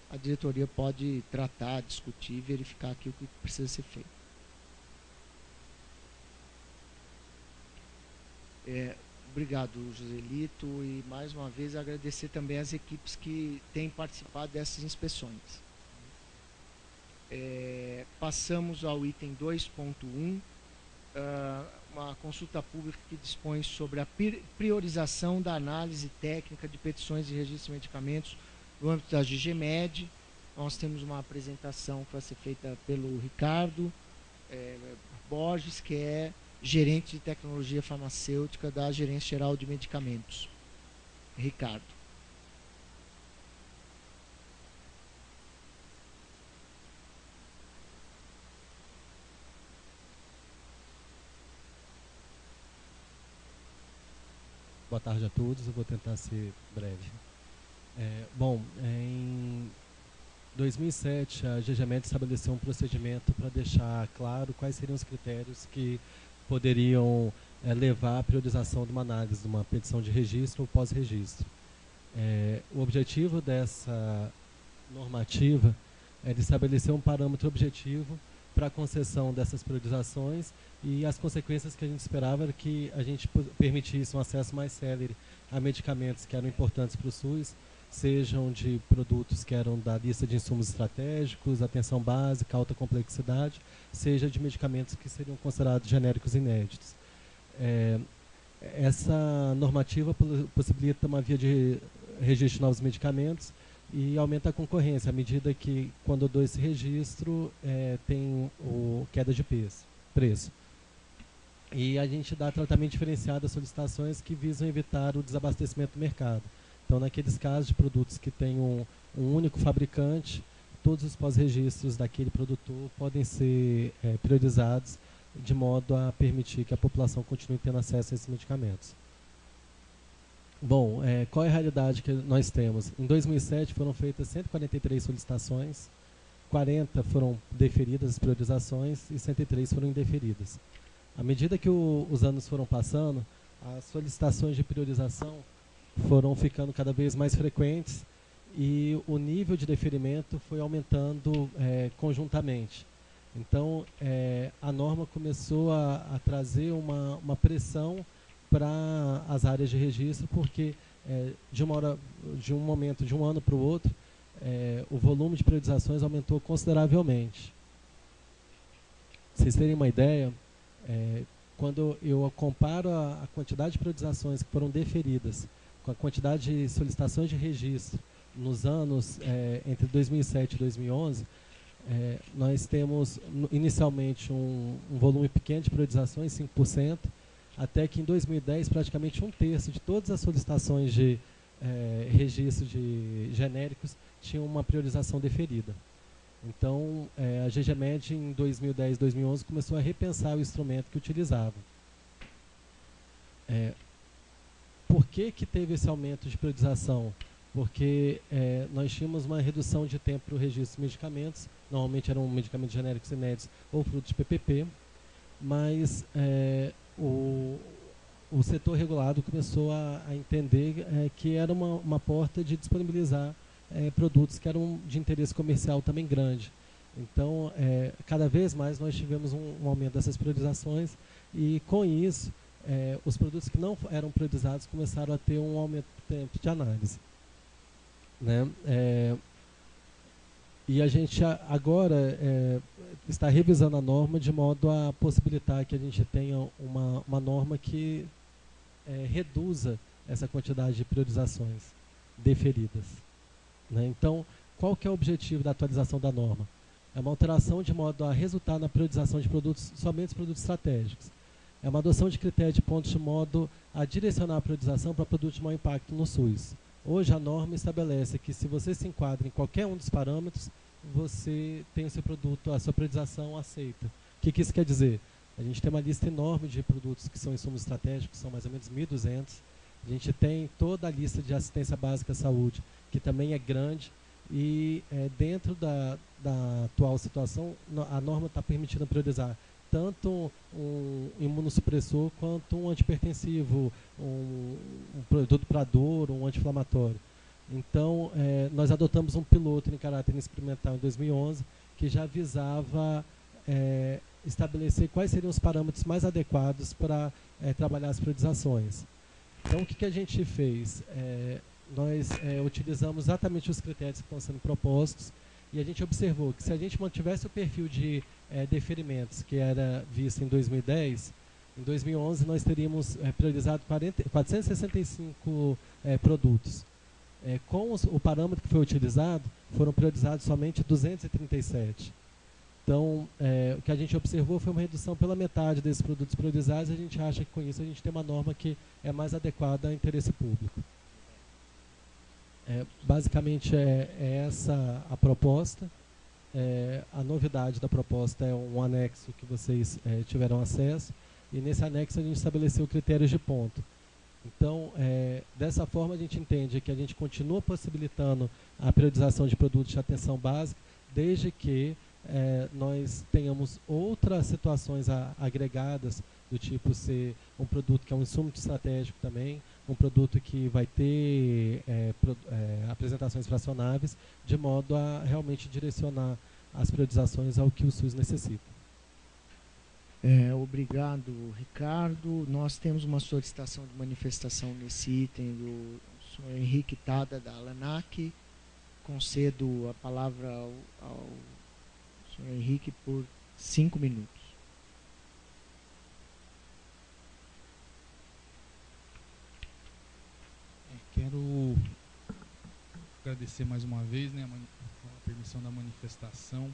a diretoria pode tratar, discutir, verificar aqui o que precisa ser feito. Obrigado, Joselito, e mais uma vez agradecer também as equipes que têm participado dessas inspeções. Passamos ao item 2.1, uma consulta pública que dispõe sobre a priorização da análise técnica de petições de registro de medicamentos no âmbito da GGMed. Nós temos uma apresentação que vai ser feita pelo Ricardo Borges, que é gerente de tecnologia farmacêutica da Gerência Geral de Medicamentos. Ricardo. Boa tarde a todos, eu vou tentar ser breve. Em 2007, a GGMed estabeleceu um procedimento para deixar claro quais seriam os critérios que poderiam levar à priorização de uma análise, de uma petição de registro ou pós-registro. O objetivo dessa normativa é de estabelecer um parâmetro objetivo para a concessão dessas priorizações, e as consequências que a gente esperava era que a gente permitisse um acesso mais célere a medicamentos que eram importantes para o SUS, sejam de produtos que eram da lista de insumos estratégicos, atenção básica, alta complexidade, seja de medicamentos que seriam considerados genéricos inéditos. Essa normativa possibilita uma via de registro de novos medicamentos e aumenta a concorrência, à medida que, quando eu dou esse registro, tem queda de preço. E a gente dá tratamento diferenciado às solicitações que visam evitar o desabastecimento do mercado. Então, naqueles casos de produtos que têm um único fabricante, todos os pós-registros daquele produtor podem ser priorizados de modo a permitir que a população continue tendo acesso a esses medicamentos. Bom, qual é a realidade que nós temos? Em 2007 foram feitas 143 solicitações, 40 foram deferidas as priorizações e 103 foram indeferidas. À medida que os anos foram passando, as solicitações de priorização foram ficando cada vez mais frequentes e o nível de deferimento foi aumentando conjuntamente. Então, a norma começou a trazer uma pressão para as áreas de registro, porque de um momento, de um ano para o outro, o volume de priorizações aumentou consideravelmente. Pra vocês terem uma ideia, quando eu comparo a quantidade de priorizações que foram deferidas com a quantidade de solicitações de registro nos anos entre 2007 e 2011, nós temos inicialmente um volume pequeno de priorizações, 5%, até que em 2010 praticamente 1/3 de todas as solicitações de registro de genéricos tinham uma priorização deferida. Então, a GGMed em 2010, 2011 começou a repensar o instrumento que utilizava. Por que teve esse aumento de priorização? Porque nós tínhamos uma redução de tempo para o registro de medicamentos, normalmente eram medicamentos genéricos inéditos ou frutos de PPP, mas o setor regulado começou a entender que era uma porta de disponibilizar produtos que eram de interesse comercial também grande. Então, cada vez mais nós tivemos um aumento dessas priorizações e, com isso, os produtos que não eram priorizados começaram a ter um aumento do tempo de análise. Né? E a gente agora está revisando a norma de modo a possibilitar que a gente tenha uma norma que reduza essa quantidade de priorizações deferidas. Né? Então, qual que é o objetivo da atualização da norma? É uma alteração de modo a resultar na priorização de produtos, somente os produtos estratégicos. É uma adoção de critérios de pontos de modo a direcionar a priorização para produtos de maior impacto no SUS. Hoje a norma estabelece que se você se enquadra em qualquer um dos parâmetros, você tem o seu produto, a sua priorização aceita. O que isso quer dizer? A gente tem uma lista enorme de produtos que são insumos estratégicos, são mais ou menos 1.200. A gente tem toda a lista de assistência básica à saúde, que também é grande, e dentro da atual situação, a norma está permitindo priorizar tanto um imunossupressor quanto um antipertensivo, um produto para dor, um anti-inflamatório. Então, nós adotamos um piloto em caráter experimental em 2011, que já visava estabelecer quais seriam os parâmetros mais adequados para trabalhar as priorizações. Então, o que a gente fez? Nós utilizamos exatamente os critérios que estão sendo propostos e a gente observou que se a gente mantivesse o perfil de deferimentos que era visto em 2010, em 2011 nós teríamos priorizado 465 produtos. Com o parâmetro que foi utilizado, foram priorizados somente 237. Então, o que a gente observou foi uma redução pela metade desses produtos priorizados e a gente acha que com isso a gente tem uma norma que é mais adequada ao interesse público. Basicamente é essa a proposta. A novidade da proposta é um anexo que vocês tiveram acesso, e nesse anexo a gente estabeleceu critérios de ponto. Então, dessa forma a gente entende que a gente continua possibilitando a priorização de produtos de atenção básica, desde que nós tenhamos outras situações agregadas, do tipo ser um produto que é um insumo estratégico também, um produto que vai ter apresentações fracionáveis, de modo a realmente direcionar as priorizações ao que o SUS necessita. Obrigado, Ricardo. Nós temos uma solicitação de manifestação nesse item do senhor Henrique Tada, da ALANAC. Concedo a palavra ao senhor Henrique por 5 minutos. Quero agradecer mais uma vez, né, a permissão da manifestação.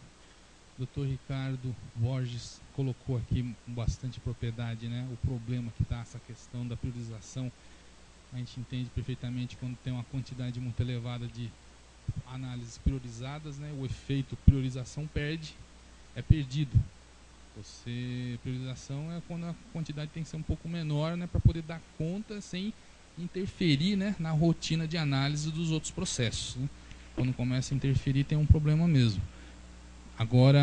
O Dr. Ricardo Borges colocou aqui com bastante propriedade, né, o problema que está essa questão da priorização. A gente entende perfeitamente quando tem uma quantidade muito elevada de análises priorizadas, né, o efeito priorização é perdido. Priorização é quando a quantidade tem que ser um pouco menor, né, para poder dar conta sem interferir, né, na rotina de análise dos outros processos, né? Quando começa a interferir tem um problema mesmo. Agora,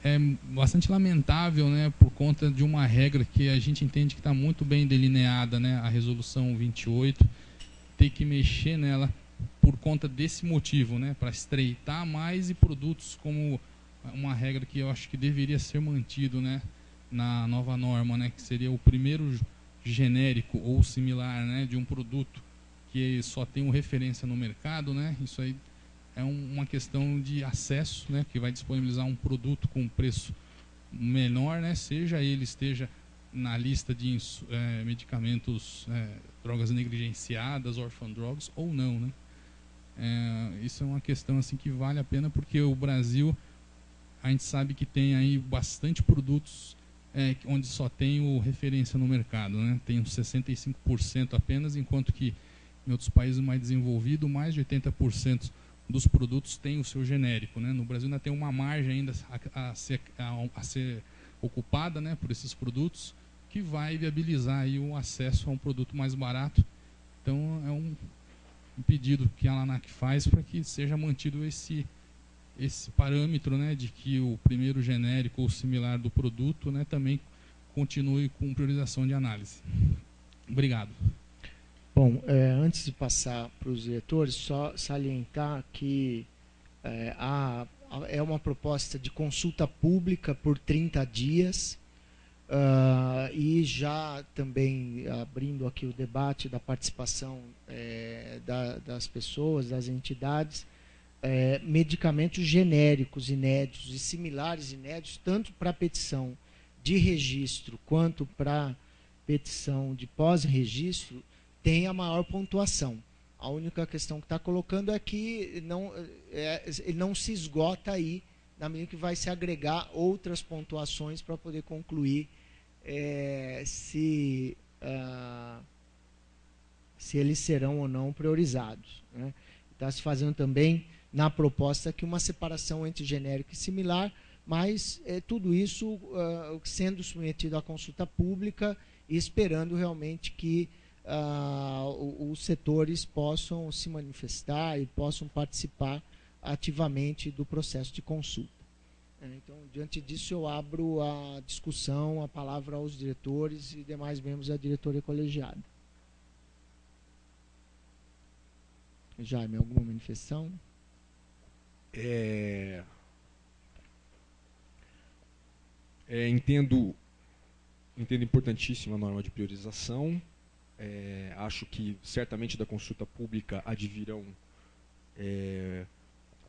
é bastante lamentável, né, por conta de uma regra que a gente entende que está muito bem delineada, né, a resolução 28, ter que mexer nela por conta desse motivo, né, para estreitar mais e produtos como uma regra que eu acho que deveria ser mantido, né, na nova norma, né, que seria o primeiro genérico ou similar, né, de um produto que só tem uma referência no mercado, né, isso aí é uma questão de acesso, né, que vai disponibilizar um produto com preço menor, né, seja ele esteja na lista de medicamentos, drogas negligenciadas, orphan drugs ou não, né? Isso é uma questão assim que vale a pena, porque o Brasil, a gente sabe que tem aí bastante produtos onde só tem o referência no mercado, né? Tem uns 65% apenas, enquanto que em outros países mais desenvolvidos, mais de 80% dos produtos têm o seu genérico, né? No Brasil ainda tem uma margem ainda a ser ocupada, né, por esses produtos, que vai viabilizar aí o acesso a um produto mais barato. Então é um pedido que a ANAC faz para que seja mantido esse parâmetro, né, de que o primeiro genérico ou similar do produto, né, também continue com priorização de análise. Obrigado. Bom, antes de passar para os diretores, só salientar que é uma proposta de consulta pública por 30 dias, e já também abrindo aqui o debate da participação das pessoas, das entidades, medicamentos genéricos inéditos e similares inéditos, tanto para petição de registro quanto para petição de pós-registro, tem a maior pontuação. A única questão que está colocando é que ele não se esgota aí, na medida que vai se agregar outras pontuações para poder concluir se eles serão ou não priorizados, né? Está se fazendo também na proposta aqui uma separação entre genérico e similar, mas tudo isso sendo submetido à consulta pública e esperando realmente que os setores possam se manifestar e possam participar ativamente do processo de consulta. Então, diante disso, eu abro a discussão, a palavra aos diretores e demais membros da diretoria colegiada. Jaime, alguma manifestação? Entendo importantíssima a norma de priorização. Acho que certamente da consulta pública advirão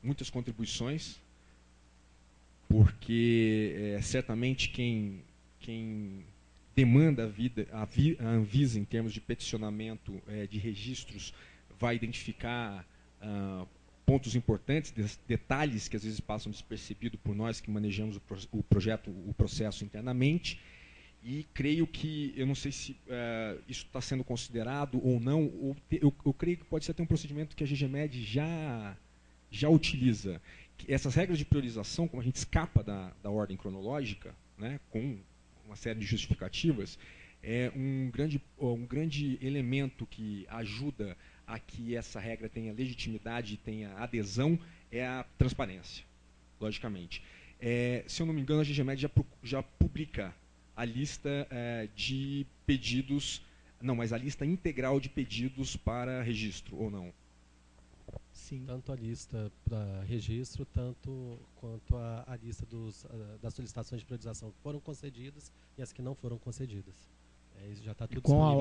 muitas contribuições, porque certamente quem demanda a Anvisa em termos de peticionamento de registros vai identificar pontos importantes, detalhes que às vezes passam despercebidos por nós que manejamos o processo internamente. E creio que, eu não sei se isso está sendo considerado ou não, eu creio que pode ser até um procedimento que a GGMed já utiliza. Essas regras de priorização, como a gente escapa da ordem cronológica, né, com uma série de justificativas, é um grande elemento que ajuda a que essa regra tenha legitimidade e tenha adesão, é a transparência, logicamente. Se eu não me engano, a GGMed já publica a lista de pedidos, não, mas a lista integral de pedidos para registro, ou não? Sim. Tanto a lista para registro, tanto quanto a lista das solicitações de priorização que foram concedidas e as que não foram concedidas. Isso já está tudo com a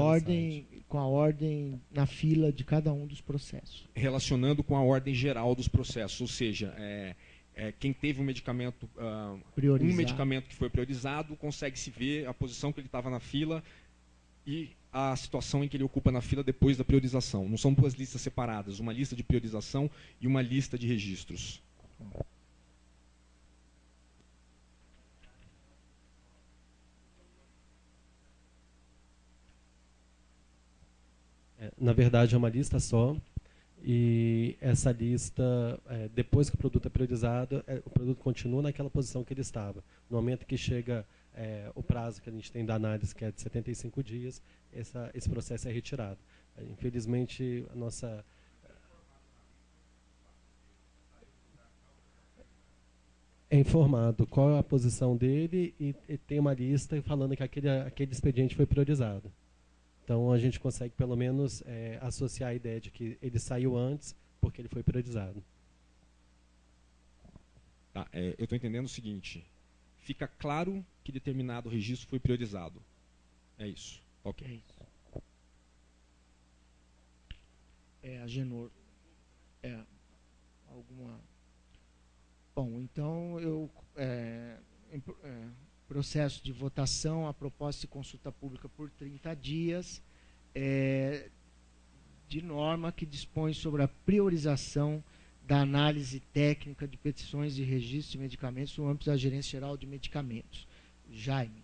ordem na fila de cada um dos processos. Relacionando com a ordem geral dos processos, ou seja, quem teve um medicamento que foi priorizado consegue se ver a posição que ele estava na fila e a situação em que ele ocupa na fila depois da priorização. Não são duas listas separadas, uma lista de priorização e uma lista de registros. Na verdade, é uma lista só. E essa lista, depois que o produto é priorizado, o produto continua naquela posição que ele estava. No momento que chega o prazo que a gente tem da análise, que é de 75 dias, esse processo é retirado. Infelizmente, a nossa... É informado qual é a posição dele e tem uma lista falando que aquele expediente foi priorizado. Então, a gente consegue, pelo menos, associar a ideia de que ele saiu antes porque ele foi priorizado. Tá, eu estou entendendo o seguinte. Fica claro que determinado registro foi priorizado. É isso. Ok. É isso. A Genor. alguma... Bom, então eu processo de votação, a proposta de consulta pública por 30 dias, de norma que dispõe sobre a priorização da análise técnica de petições de registro de medicamentos no âmbito da Gerência Geral de Medicamentos. Jaime.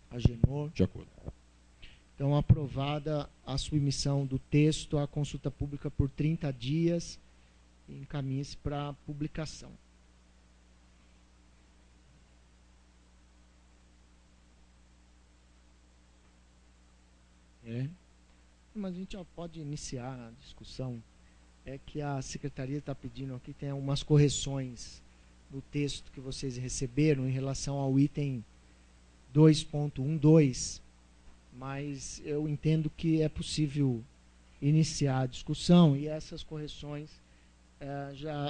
Agenor. De acordo. Então, aprovada a submissão do texto à consulta pública por 30 dias e encaminhe-se para publicação. Mas a gente já pode iniciar a discussão. É que a secretaria está pedindo aqui, tem algumas correções no texto que vocês receberam em relação ao item 2.12, mas eu entendo que é possível iniciar a discussão e essas correções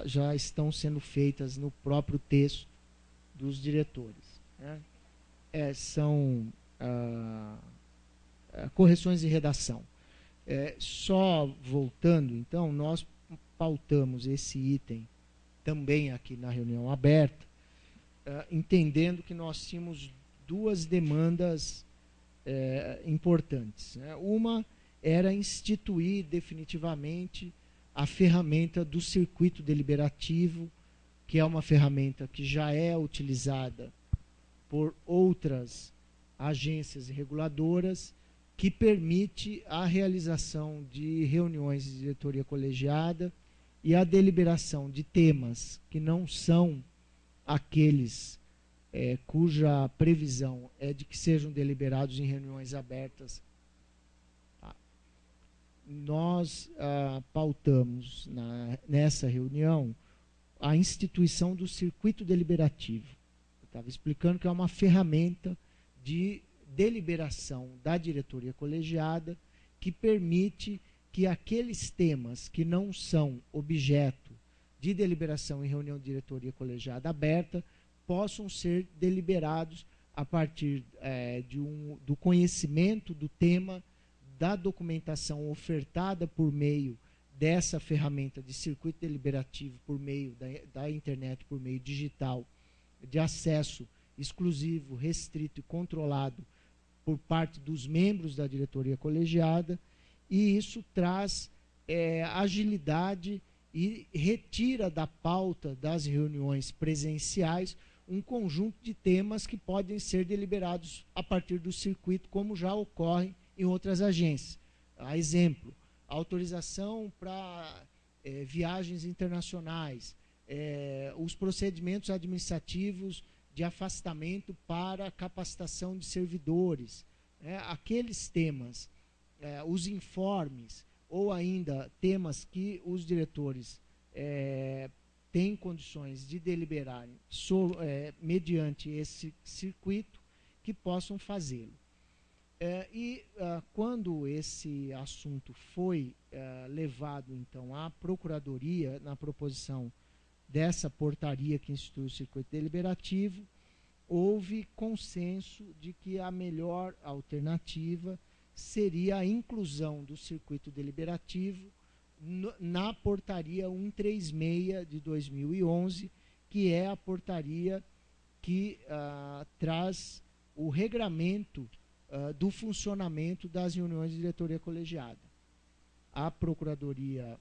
já estão sendo feitas no próprio texto dos diretores, né? São correções de redação. Só voltando, então, nós pautamos esse item também aqui na reunião aberta, entendendo que nós tínhamos duas demandas importantes, né? Uma era instituir definitivamente a ferramenta do circuito deliberativo, que é uma ferramenta que já é utilizada por outras agências reguladoras, que permite a realização de reuniões de diretoria colegiada e a deliberação de temas que não são aqueles cuja previsão é de que sejam deliberados em reuniões abertas. Nós pautamos nessa reunião a instituição do circuito deliberativo. Eu estava explicando que é uma ferramenta de deliberação da diretoria colegiada que permite que aqueles temas que não são objeto de deliberação em reunião de diretoria colegiada aberta possam ser deliberados a partir do conhecimento do tema, da documentação ofertada por meio dessa ferramenta de circuito deliberativo por meio da internet, por meio digital, de acesso exclusivo, restrito e controlado por parte dos membros da diretoria colegiada, e isso traz agilidade e retira da pauta das reuniões presenciais um conjunto de temas que podem ser deliberados a partir do circuito, como já ocorre em outras agências. A exemplo, autorização para viagens internacionais, os procedimentos administrativos de afastamento para capacitação de servidores, aqueles temas, os informes, ou ainda temas que os diretores têm condições de deliberarem mediante esse circuito, que possam fazê-lo. Quando esse assunto foi levado, então, à Procuradoria, na proposição dessa portaria que institui o circuito deliberativo, houve consenso de que a melhor alternativa seria a inclusão do circuito deliberativo na portaria 136 de 2011, que é a portaria que traz o regramento do funcionamento das reuniões de diretoria colegiada. A Procuradoria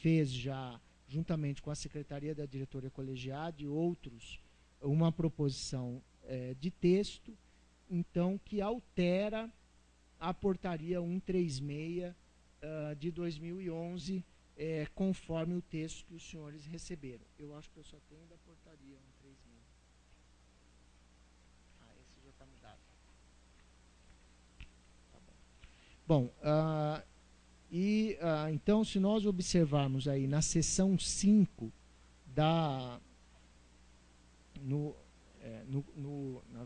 fez já, juntamente com a Secretaria da Diretoria Colegiada e outros, uma proposição de texto, então, que altera a portaria 136 de 2011, conforme o texto que os senhores receberam. Eu acho que eu só tenho da portaria 136. Esse já está mudado. Tá bom. Bom, então, se nós observarmos aí na seção 5 na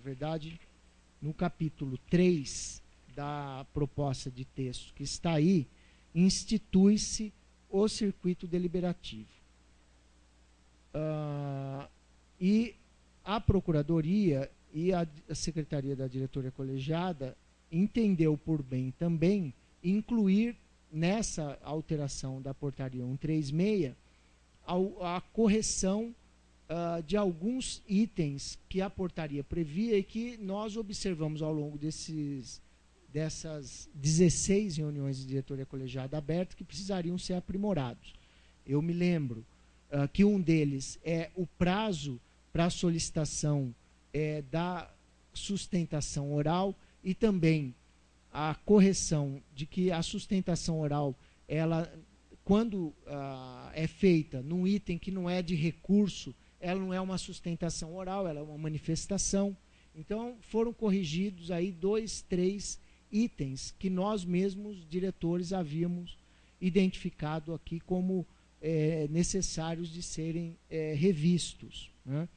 verdade, no capítulo 3 da proposta de texto que está aí, institui-se o circuito deliberativo. E a Procuradoria e a Secretaria da Diretoria Colegiada entendeu por bem também incluir nessa alteração da portaria 136, a correção de alguns itens que a portaria previa e que nós observamos ao longo dessas 16 reuniões de diretoria colegiada aberta que precisariam ser aprimorados. Eu me lembro que um deles é o prazo para a solicitação da sustentação oral e também a correção de que a sustentação oral, ela, quando é feita num item que não é de recurso, ela não é uma sustentação oral, ela é uma manifestação. Então, foram corrigidos aí 2, 3 itens que nós mesmos, diretores, havíamos identificado aqui como necessários de serem revistos, né?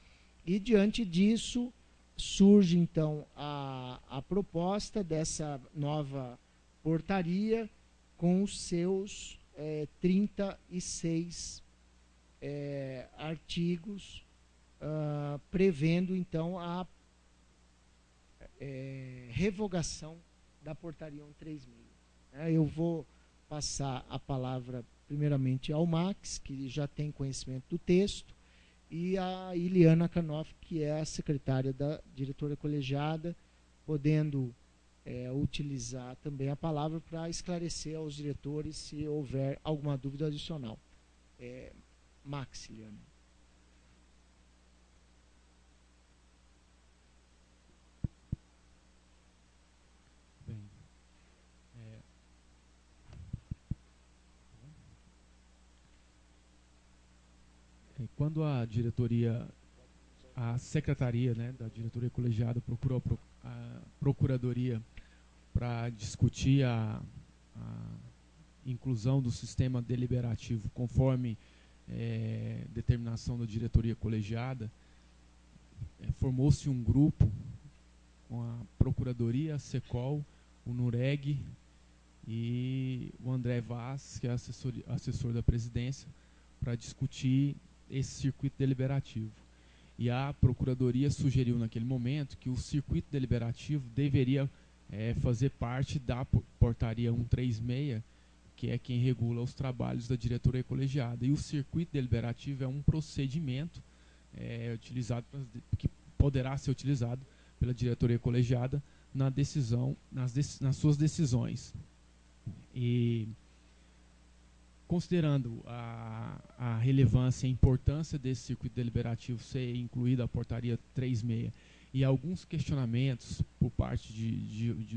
E, diante disso, surge, então, a proposta dessa nova portaria com os seus 36 artigos, prevendo, então, a revogação da portaria 136. Eu vou passar a palavra, primeiramente, ao Max, que já tem conhecimento do texto, e a Iliana Kanoff, que é a secretária da diretoria colegiada, podendo utilizar também a palavra para esclarecer aos diretores se houver alguma dúvida adicional. Max, Iliana. Bem, quando a diretoria, a secretaria, né, da diretoria colegiada procurou a procuradoria para discutir a inclusão do sistema deliberativo conforme determinação da diretoria colegiada, formou-se um grupo com a procuradoria, a SECOL, o NUREG e o André Vaz, que é assessor da presidência, para discutir esse circuito deliberativo. E a procuradoria sugeriu naquele momento que o circuito deliberativo deveria fazer parte da portaria 136, que é quem regula os trabalhos da diretoria colegiada. E o circuito deliberativo é um procedimento utilizado, que poderá ser utilizado pela diretoria colegiada na decisão, nas suas decisões. E, considerando a relevância e a importância desse circuito deliberativo ser incluído a portaria 36 e alguns questionamentos por parte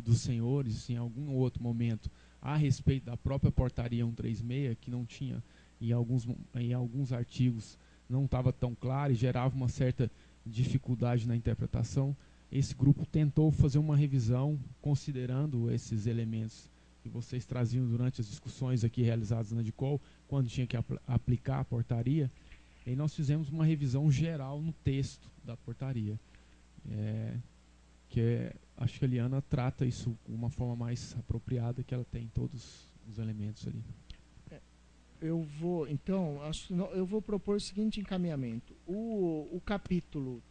dos senhores, em algum outro momento, a respeito da própria portaria 136, que não tinha, em alguns artigos, não estava tão claro e gerava uma certa dificuldade na interpretação, esse grupo tentou fazer uma revisão, considerando esses elementos que vocês traziam durante as discussões aqui realizadas na DICOL, quando tinha que aplicar a portaria, e nós fizemos uma revisão geral no texto da portaria. Acho que a Liana trata isso de uma forma mais apropriada, que ela tem todos os elementos ali. Eu vou propor o seguinte encaminhamento. O capítulo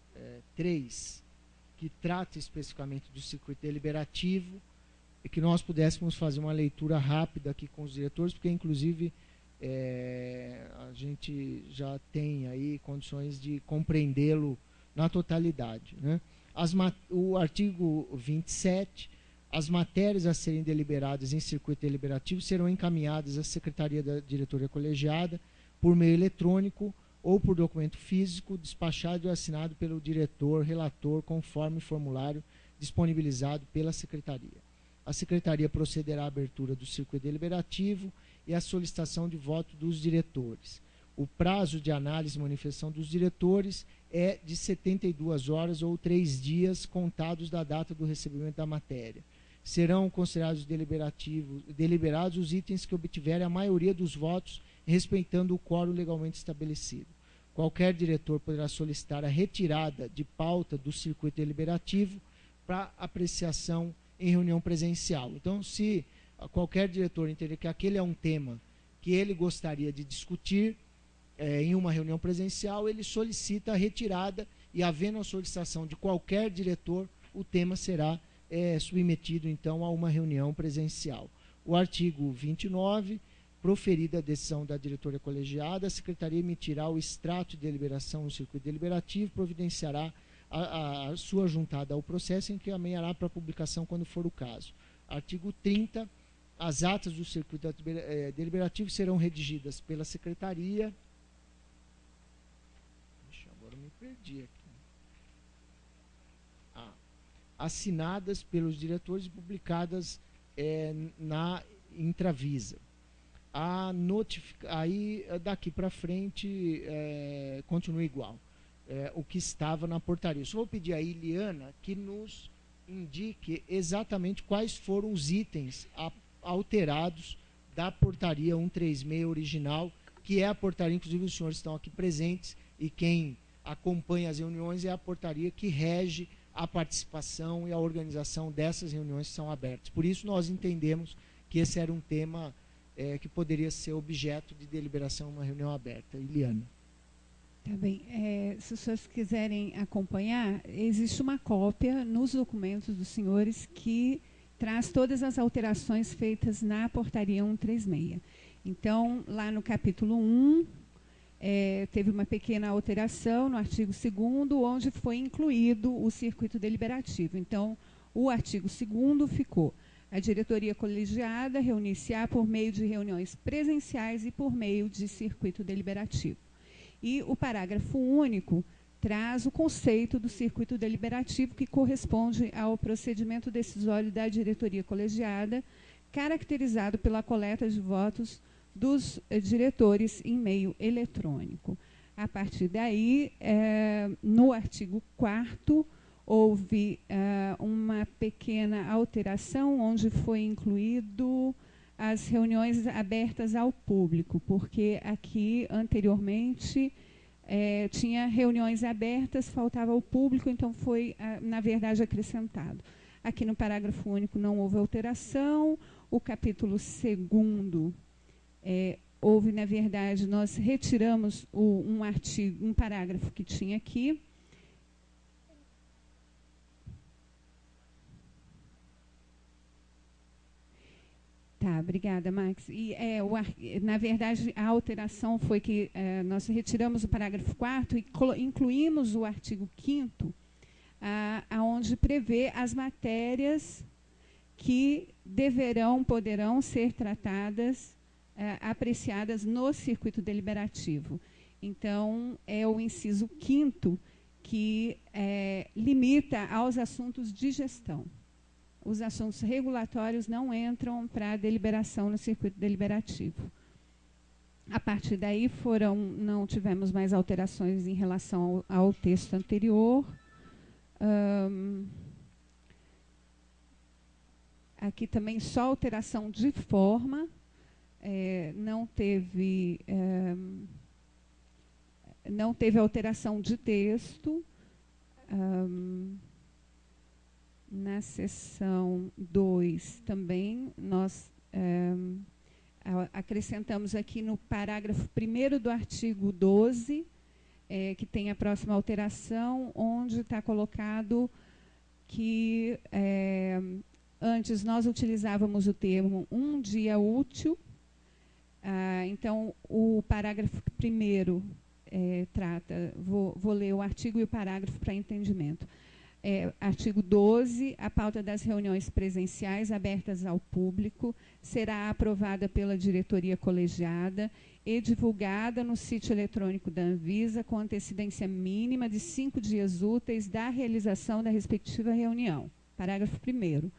3, que trata especificamente do circuito deliberativo, e que nós pudéssemos fazer uma leitura rápida aqui com os diretores, porque, inclusive, a gente já tem aí condições de compreendê-lo na totalidade, né? O artigo 27, as matérias a serem deliberadas em circuito deliberativo serão encaminhadas à Secretaria da Diretoria Colegiada por meio eletrônico ou por documento físico, despachado e assinado pelo diretor relator, conforme formulário disponibilizado pela Secretaria. A Secretaria procederá à abertura do circuito deliberativo e à solicitação de voto dos diretores. O prazo de análise e manifestação dos diretores é de 72 horas ou 3 dias contados da data do recebimento da matéria. Serão considerados deliberados os itens que obtiverem a maioria dos votos, respeitando o quórum legalmente estabelecido. Qualquer diretor poderá solicitar a retirada de pauta do circuito deliberativo para apreciação em reunião presencial. Então, se qualquer diretor entender que aquele é um tema que ele gostaria de discutir em uma reunião presencial, ele solicita a retirada e, havendo a solicitação de qualquer diretor, o tema será submetido, então, a uma reunião presencial. O artigo 29, proferida a decisão da diretoria colegiada, a Secretaria emitirá o extrato de deliberação no circuito deliberativo, providenciará a sua juntada ao processo, em que encaminhará para publicação quando for o caso. Artigo 30, as atas do circuito deliberativo serão redigidas pela Secretaria. Agora me perdi aqui. Assinadas pelos diretores e publicadas na Intravisa. Aí, daqui para frente, continua igual. O que estava na portaria. Só vou pedir a Iliana que nos indique exatamente quais foram os itens alterados da portaria 136 original, que é a portaria, inclusive os senhores estão aqui presentes, e quem acompanha as reuniões é a portaria que rege a participação e a organização dessas reuniões que são abertas. Por isso nós entendemos que esse era um tema que poderia ser objeto de deliberação em uma reunião aberta. Iliana. Tá bem. Se os senhores quiserem acompanhar, existe uma cópia nos documentos dos senhores que traz todas as alterações feitas na portaria 136. Então, lá no capítulo 1, teve uma pequena alteração no artigo 2º, onde foi incluído o circuito deliberativo. Então, o artigo 2º ficou: a diretoria colegiada reunir-se-á por meio de reuniões presenciais e por meio de circuito deliberativo. E o parágrafo único traz o conceito do circuito deliberativo, que corresponde ao procedimento decisório da diretoria colegiada, caracterizado pela coleta de votos dos diretores em meio eletrônico. A partir daí, no artigo 4º, houve uma pequena alteração, onde foi incluído as reuniões abertas ao público, porque aqui, anteriormente, tinha reuniões abertas, faltava o público, então foi, na verdade, acrescentado. Aqui no parágrafo único não houve alteração. O capítulo 2º, houve, na verdade, nós retiramos um parágrafo que tinha aqui. Tá, obrigada, Max. E, na verdade, a alteração foi que nós retiramos o parágrafo 4º e incluímos o artigo 5º, onde prevê as matérias que poderão ser tratadas, apreciadas no circuito deliberativo. Então, é o inciso 5º que limita aos assuntos de gestão. Os assuntos regulatórios não entram para a deliberação no circuito deliberativo. A partir daí, não tivemos mais alterações em relação ao texto anterior. Aqui também só alteração de forma, não teve alteração de texto. Na seção 2 também, nós acrescentamos aqui no parágrafo 1º do artigo 12, que tem a próxima alteração, onde está colocado que antes nós utilizávamos o termo um dia útil. Então, o parágrafo 1º trata, vou ler o artigo e o parágrafo para entendimento. Artigo 12, a pauta das reuniões presenciais abertas ao público será aprovada pela diretoria colegiada e divulgada no sítio eletrônico da Anvisa com antecedência mínima de 5 dias úteis da realização da respectiva reunião. Parágrafo 1º.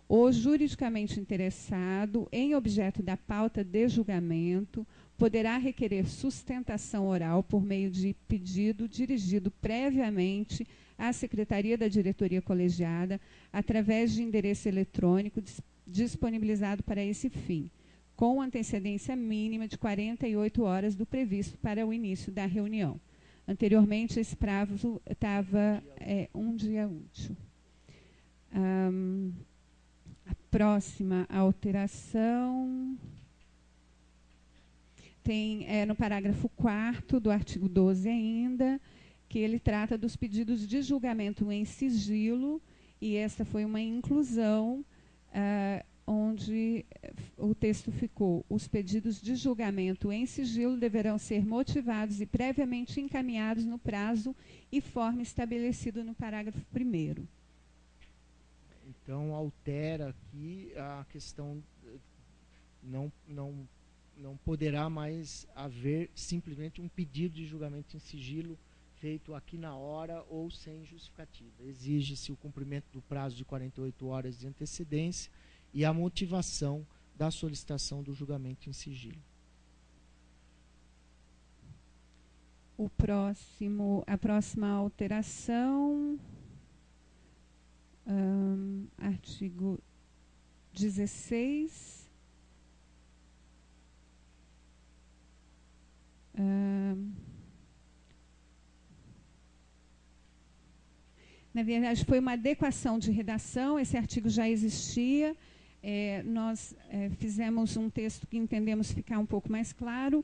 O juridicamente interessado em objeto da pauta de julgamento poderá requerer sustentação oral por meio de pedido dirigido previamente à Secretaria da Diretoria Colegiada, através de endereço eletrônico disponibilizado para esse fim, com antecedência mínima de 48 horas do previsto para o início da reunião. Anteriormente, esse prazo estava um dia útil. A próxima alteração tem no parágrafo 4º do artigo 12 ainda, que ele trata dos pedidos de julgamento em sigilo, e essa foi uma inclusão onde o texto ficou: os pedidos de julgamento em sigilo deverão ser motivados e previamente encaminhados no prazo e forma estabelecido no parágrafo 1º. Então, altera aqui a questão, não poderá mais haver simplesmente um pedido de julgamento em sigilo feito aqui na hora ou sem justificativa. Exige-se o cumprimento do prazo de 48 horas de antecedência e a motivação da solicitação do julgamento em sigilo. A próxima alteração, artigo 16. Na verdade, foi uma adequação de redação, esse artigo já existia. Nós fizemos um texto que entendemos ficar um pouco mais claro,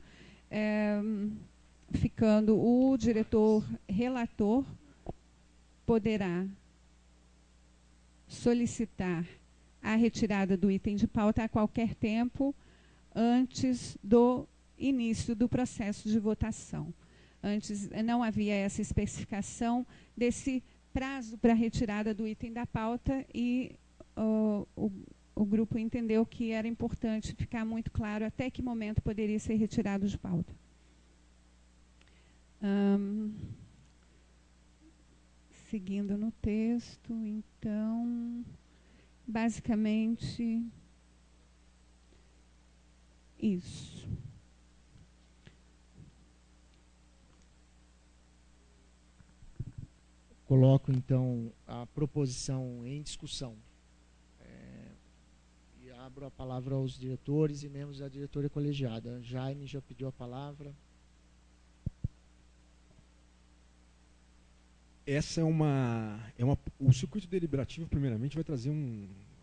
ficando: o diretor relator poderá solicitar a retirada do item de pauta a qualquer tempo antes do início do processo de votação. Antes não havia essa especificação desse prazo para a retirada do item da pauta e o grupo entendeu que era importante ficar muito claro até que momento poderia ser retirado de pauta. Seguindo no texto, então, basicamente, isso. Coloco, então, a proposição em discussão. E abro a palavra aos diretores e membros da diretoria colegiada. Jaime já pediu a palavra. Essa é o circuito deliberativo, primeiramente, vai trazer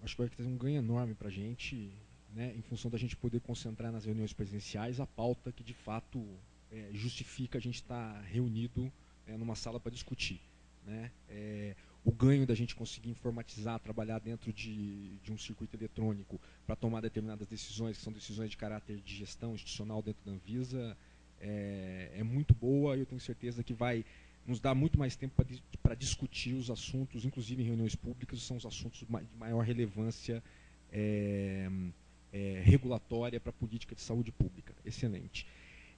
acho que vai trazer um ganho enorme para a gente, né, em função da gente poder concentrar nas reuniões presenciais a pauta que, de fato, justifica a gente estar reunido numa sala para discutir. Né? O ganho da gente conseguir informatizar, trabalhar dentro de um circuito eletrônico para tomar determinadas decisões, que são decisões de caráter de gestão institucional dentro da Anvisa, é muito boa, e eu tenho certeza que vai nos dar muito mais tempo para discutir os assuntos, inclusive em reuniões públicas, são os assuntos de maior relevância regulatória para a política de saúde pública. Excelente.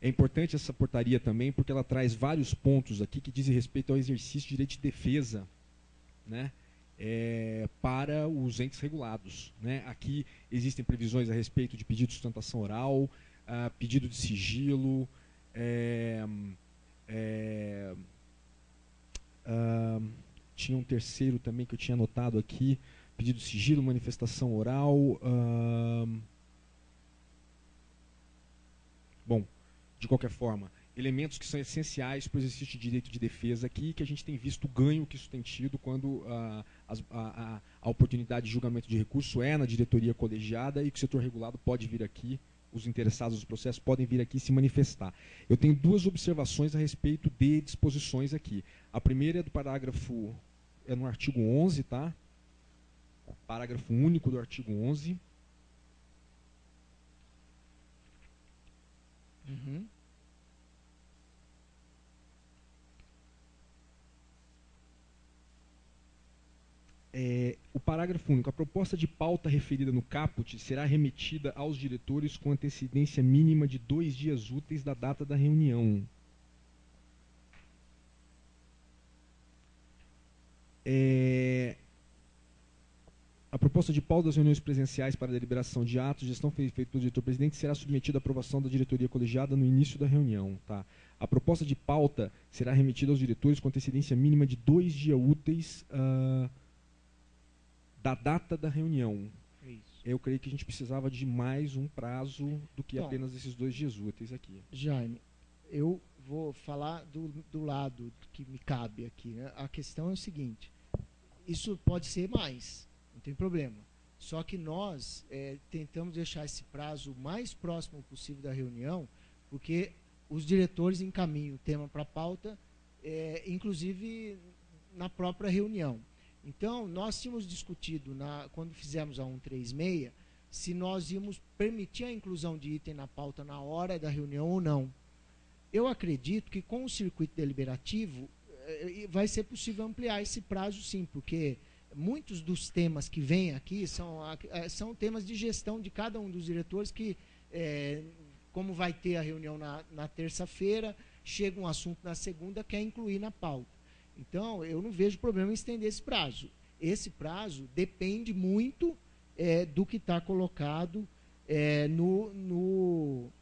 É importante essa portaria também porque ela traz vários pontos aqui que dizem respeito ao exercício de direito de defesa, né, para os entes regulados. Né? Aqui existem previsões a respeito de pedido de sustentação oral, pedido de sigilo, tinha um terceiro também que eu tinha anotado aqui, pedido de sigilo, manifestação oral. Bom, de qualquer forma, elementos que são essenciais para o exercício de direito de defesa aqui, que a gente tem visto o ganho que isso tem tido quando a oportunidade de julgamento de recurso é na diretoria colegiada e que o setor regulado pode vir aqui, os interessados nos processos podem vir aqui se manifestar. Eu tenho duas observações a respeito de disposições aqui. A primeira é do parágrafo, no artigo 11, tá? Parágrafo único do artigo 11. Uhum. O parágrafo único. A proposta de pauta referida no caput será remetida aos diretores com antecedência mínima de 2 dias úteis da data da reunião. A proposta de pauta das reuniões presenciais para a deliberação de atos de gestão feita pelo diretor-presidente será submetida à aprovação da diretoria colegiada no início da reunião. Tá? A proposta de pauta será remetida aos diretores com antecedência mínima de 2 dias úteis da data da reunião. Isso. Eu creio que a gente precisava de mais um prazo do que apenas esses 2 dias úteis aqui. Jaime, eu vou falar do lado que me cabe aqui. Né? A questão é o seguinte, isso pode ser mais, não tem problema. Só que nós tentamos deixar esse prazo o mais próximo possível da reunião, porque os diretores encaminham o tema para a pauta, inclusive na própria reunião. Então, nós tínhamos discutido, quando fizemos a 136, se nós íamos permitir a inclusão de item na pauta na hora da reunião ou não. Eu acredito que com o circuito deliberativo vai ser possível ampliar esse prazo, sim, porque muitos dos temas que vêm aqui são temas de gestão de cada um dos diretores que, como vai ter a reunião na terça-feira, chega um assunto na segunda, quer incluir na pauta. Então, eu não vejo problema em estender esse prazo. Esse prazo depende muito do que está colocado no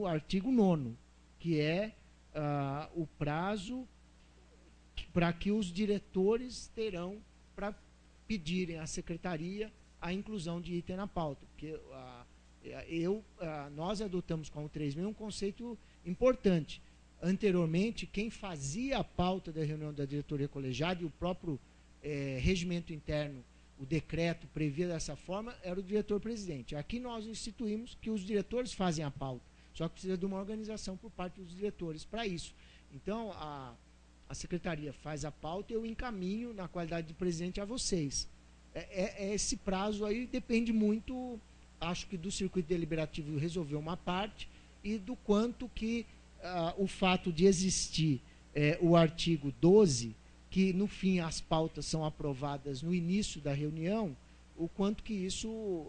artigo 9º, que é o prazo para que os diretores terão para pedirem à secretaria a inclusão de item na pauta. Porque nós adotamos como 3.000 um conceito importante. Anteriormente, quem fazia a pauta da reunião da diretoria colegiada e o próprio regimento interno, o decreto previa dessa forma, era o diretor-presidente. Aqui nós instituímos que os diretores fazem a pauta, só que precisa de uma organização por parte dos diretores para isso. Então, a secretaria faz a pauta e eu encaminho, na qualidade de presidente, a vocês. Esse prazo aí depende muito, acho que do circuito deliberativo resolver uma parte e do quanto que o fato de existir o artigo 12, que no fim as pautas são aprovadas no início da reunião, o quanto que isso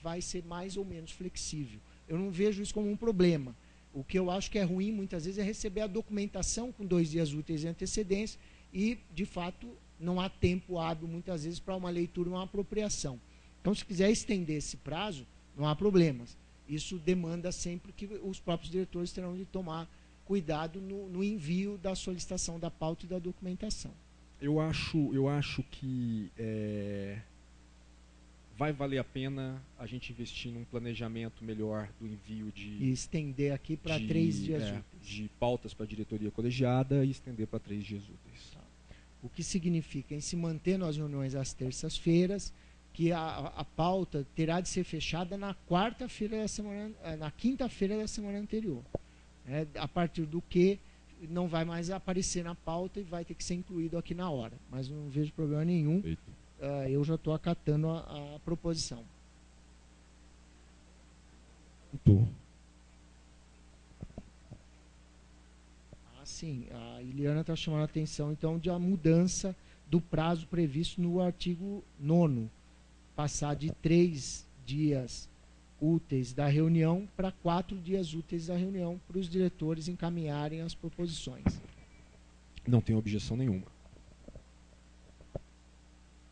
vai ser mais ou menos flexível. Eu não vejo isso como um problema. O que eu acho que é ruim, muitas vezes, é receber a documentação com 2 dias úteis de antecedência e, de fato, não há tempo hábil, muitas vezes, para uma leitura e uma apropriação. Então, se quiser estender esse prazo, não há problemas. Isso demanda sempre que os próprios diretores terão de tomar cuidado no envio da solicitação da pauta e da documentação. Eu acho que vai valer a pena a gente investir num planejamento melhor do envio e estender aqui para 3 dias úteis. De pautas para a diretoria colegiada e estender para 3 dias úteis. Tá. O que significa, em se mantendo as reuniões às terças-feiras, que a pauta terá de ser fechada na quinta-feira da semana anterior. A partir do que não vai mais aparecer na pauta e vai ter que ser incluído aqui na hora. Mas não vejo problema nenhum. Eu já estou acatando a proposição. Sim, a Iliana está chamando a atenção, então, de a mudança do prazo previsto no artigo 9º, passar de 3 dias úteis da reunião para 4 dias úteis da reunião, para os diretores encaminharem as proposições. Não tem objeção nenhuma.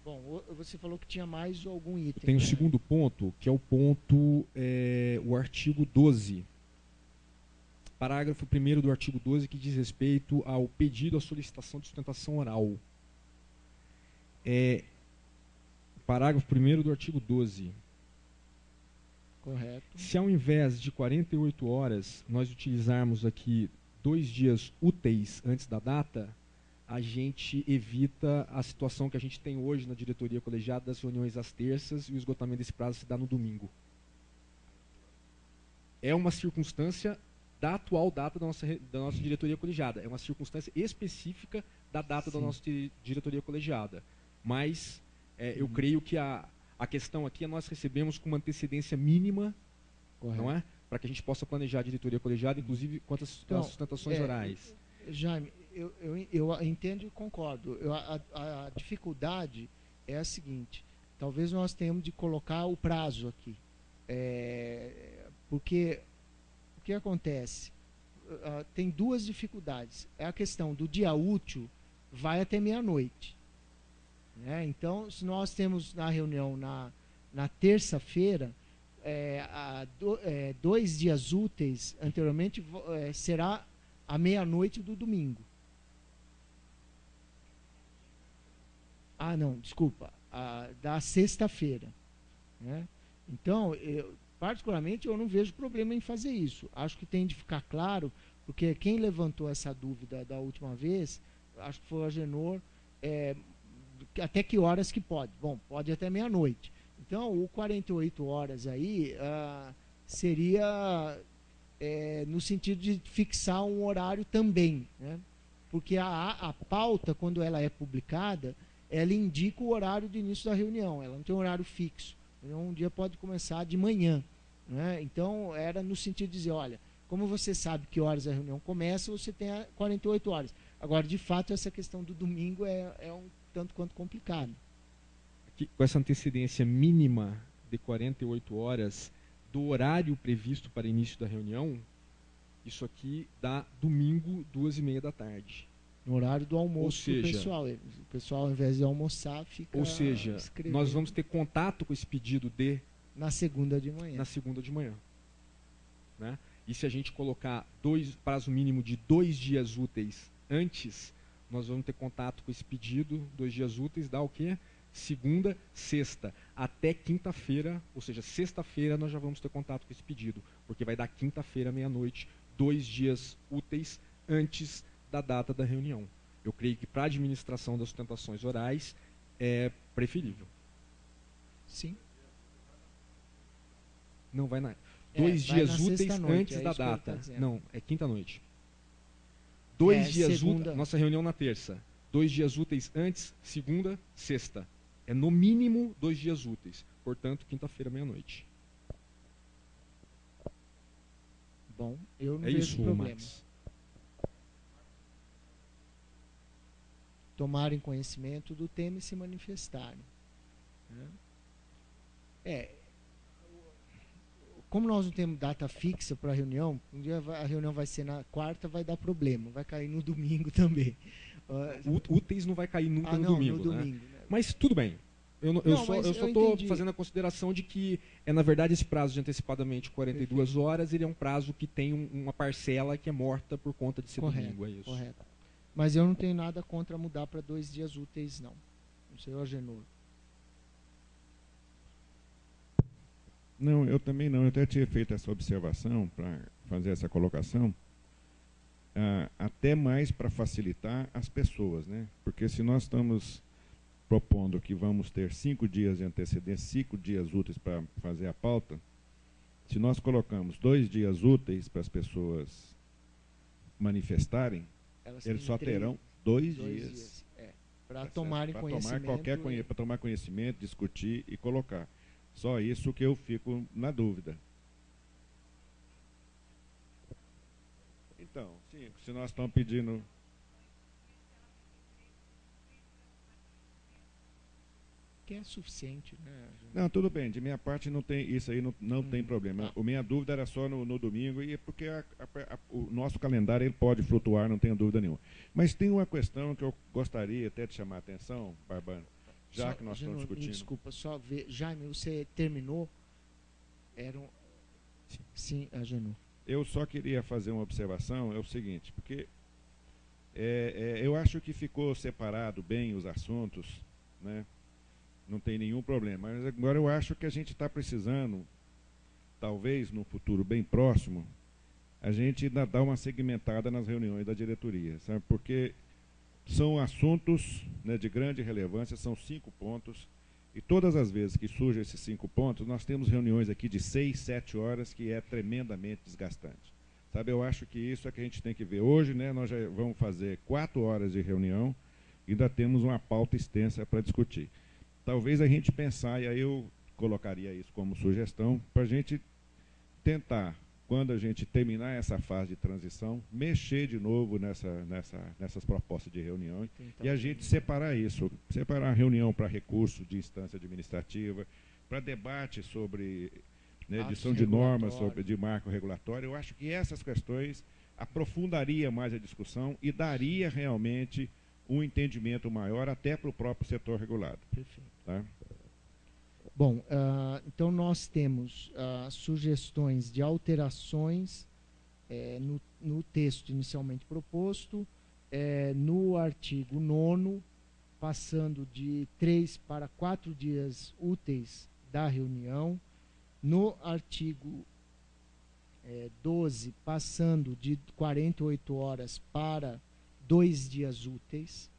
Bom, você falou que tinha mais algum item. Tem o segundo ponto, que é o ponto, o artigo 12. Parágrafo 1º do artigo 12, que diz respeito ao pedido à solicitação de sustentação oral. Parágrafo 1º do artigo 12. Correto. Se ao invés de 48 horas nós utilizarmos aqui 2 dias úteis antes da data, a gente evita a situação que a gente tem hoje na diretoria colegiada das reuniões às terças e o esgotamento desse prazo se dá no domingo. É uma circunstância da atual data da nossa diretoria colegiada. É uma circunstância específica da data da nossa diretoria colegiada. Mas eu creio que a questão aqui é nós recebemos com uma antecedência mínima, não é? Para que a gente possa planejar a diretoria colegiada, inclusive quanto às sustentações orais. Jaime, eu entendo e concordo. A dificuldade é a seguinte: talvez nós tenhamos de colocar o prazo aqui. Porque o que acontece? Tem 2 dificuldades. É a questão do dia útil, vai até meia-noite. Então, se nós temos na reunião na terça-feira, 2 dias úteis anteriormente, será à meia-noite do domingo. Não, desculpa, da sexta-feira. Então, particularmente, eu não vejo problema em fazer isso. Acho que tem de ficar claro, porque quem levantou essa dúvida da última vez, acho que foi o Agenor, até que horas que pode? Bom, pode até meia-noite. Então, o 48 horas aí seria no sentido de fixar um horário também, porque a pauta, quando ela é publicada, ela indica o horário de início da reunião, ela não tem um horário fixo. Um dia pode começar de manhã, né? Então, era no sentido de dizer, olha, como você sabe que horas a reunião começa, você tem 48 horas. Agora, de fato, essa questão do domingo é um tanto quanto complicado. Aqui, com essa antecedência mínima de 48 horas do horário previsto para início da reunião, isso aqui dá domingo, 2h30 da tarde. No horário do almoço, ou seja, o pessoal, ao invés de almoçar, fica Ou seja, escrevendo. Nós vamos ter contato com esse pedido na segunda de manhã. Na segunda de manhã. Né? E se a gente colocar prazo mínimo de 2 dias úteis antes, nós vamos ter contato com esse pedido, 2 dias úteis, dá o quê? Segunda, sexta, até quinta-feira, ou seja, sexta-feira nós já vamos ter contato com esse pedido, porque vai dar quinta-feira, meia-noite, 2 dias úteis antes da data da reunião. Eu creio que para a administração das sustentações orais é preferível. Sim. Não vai na... 2 dias úteis antes da data. Tá, não, é quinta-noite. 2 dias úteis, nossa reunião na terça. 2 dias úteis antes, segunda, sexta. É no mínimo 2 dias úteis. Portanto, quinta-feira, meia-noite. Bom, eu não vejo isso, problema. Max. Tomarem conhecimento do tema e se manifestarem. Como nós não temos data fixa para a reunião, um dia a reunião vai ser na quarta, vai dar problema, vai cair no domingo também. Úteis não vai cair nunca no domingo, no domingo, né? Mas tudo bem. Eu só estou fazendo a consideração de que, na verdade, esse prazo de antecipadamente 42 horas, ele é um prazo que tem uma parcela que é morta por conta de ser domingo, é isso. Correto. Mas eu não tenho nada contra mudar para 2 dias úteis, não. Não sei, Agenor. Não, eu também não. Eu até tinha feito essa observação para fazer essa colocação, até mais para facilitar as pessoas, né? Porque se nós estamos propondo que vamos ter 5 dias de antecedência, 5 dias úteis para fazer a pauta, se nós colocamos 2 dias úteis para as pessoas manifestarem, eles só terão 2 dias. Para tomarem conhecimento. Para tomar conhecimento, discutir e colocar. Só isso que eu fico na dúvida. Então, sim, se nós estamos pedindo... Que é suficiente, né? Não, tudo bem, de minha parte não tem, isso aí não tem problema. A minha dúvida era só no domingo, e porque o nosso calendário ele pode flutuar, não tenho dúvida nenhuma. Mas tem uma questão que eu gostaria até de chamar a atenção, Barbano, já que nós estamos discutindo. Desculpa, só ver. Jaime, você terminou? Sim, Agenor. Eu só queria fazer uma observação, é o seguinte, porque eu acho que ficou separado bem os assuntos, né? Não tem nenhum problema. Mas agora eu acho que a gente está precisando, talvez no futuro bem próximo, a gente ainda dar uma segmentada nas reuniões da diretoria, sabe? Porque são assuntos, né, de grande relevância, são 5 pontos, e todas as vezes que surgem esses 5 pontos, nós temos reuniões aqui de 6, 7 horas, que é tremendamente desgastante. Sabe, eu acho que isso é que a gente tem que ver. Hoje, né, nós já vamos fazer 4 horas de reunião, e ainda temos uma pauta extensa para discutir. Talvez a gente pensar, e aí eu colocaria isso como sugestão, para a gente tentar, quando a gente terminar essa fase de transição, mexer de novo nessas propostas de reunião e a gente separar isso, separar a reunião para recurso de instância administrativa, para debate sobre, né, edição de normas, de marco regulatório. Eu acho que essas questões aprofundaria mais a discussão e daria realmente um entendimento maior até para o próprio setor regulado. Perfeito. Tá? Bom, então nós temos sugestões de alterações no texto inicialmente proposto, no artigo 9º, passando de 3 para 4 dias úteis da reunião, no artigo 12, passando de 48 horas para 2 dias úteis,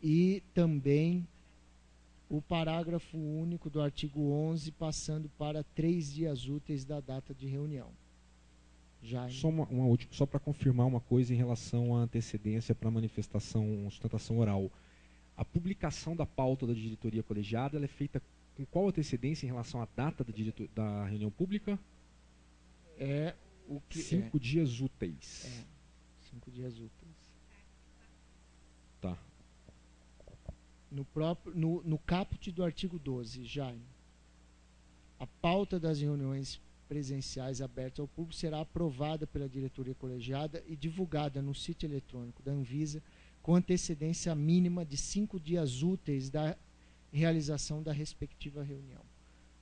e também o parágrafo único do artigo 11, passando para 3 dias úteis da data de reunião. Só para confirmar uma coisa em relação à antecedência para manifestação, sustentação oral. A publicação da pauta da diretoria colegiada ela é feita com qual antecedência em relação à data da reunião pública? É o que 5 dias úteis. 5 dias úteis. Tá. No caput do artigo 12, Jaime, a pauta das reuniões presenciais abertas ao público será aprovada pela diretoria colegiada e divulgada no sítio eletrônico da Anvisa com antecedência mínima de 5 dias úteis da realização da respectiva reunião.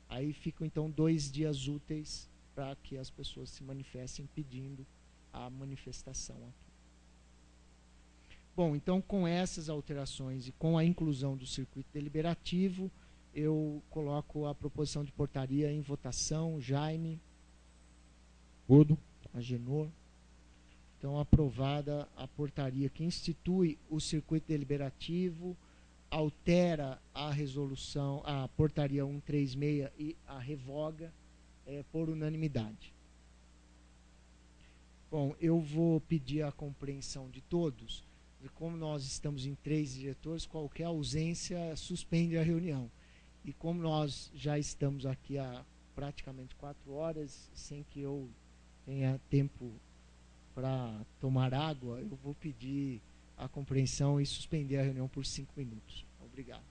Aí ficam, então, 2 dias úteis para que as pessoas se manifestem pedindo a manifestação aqui. Bom, então, com essas alterações e com a inclusão do circuito deliberativo, eu coloco a proposição de portaria em votação. Jaime. Gordo. Agenor. Então, aprovada a portaria que institui o circuito deliberativo, altera a resolução, a portaria 136 e a revoga por unanimidade. Bom, eu vou pedir a compreensão de todos, e como nós estamos em 3 diretores, qualquer ausência suspende a reunião. E como nós já estamos aqui há praticamente 4 horas, sem que eu tenha tempo para tomar água, eu vou pedir a compreensão e suspender a reunião por 5 minutos. Obrigado.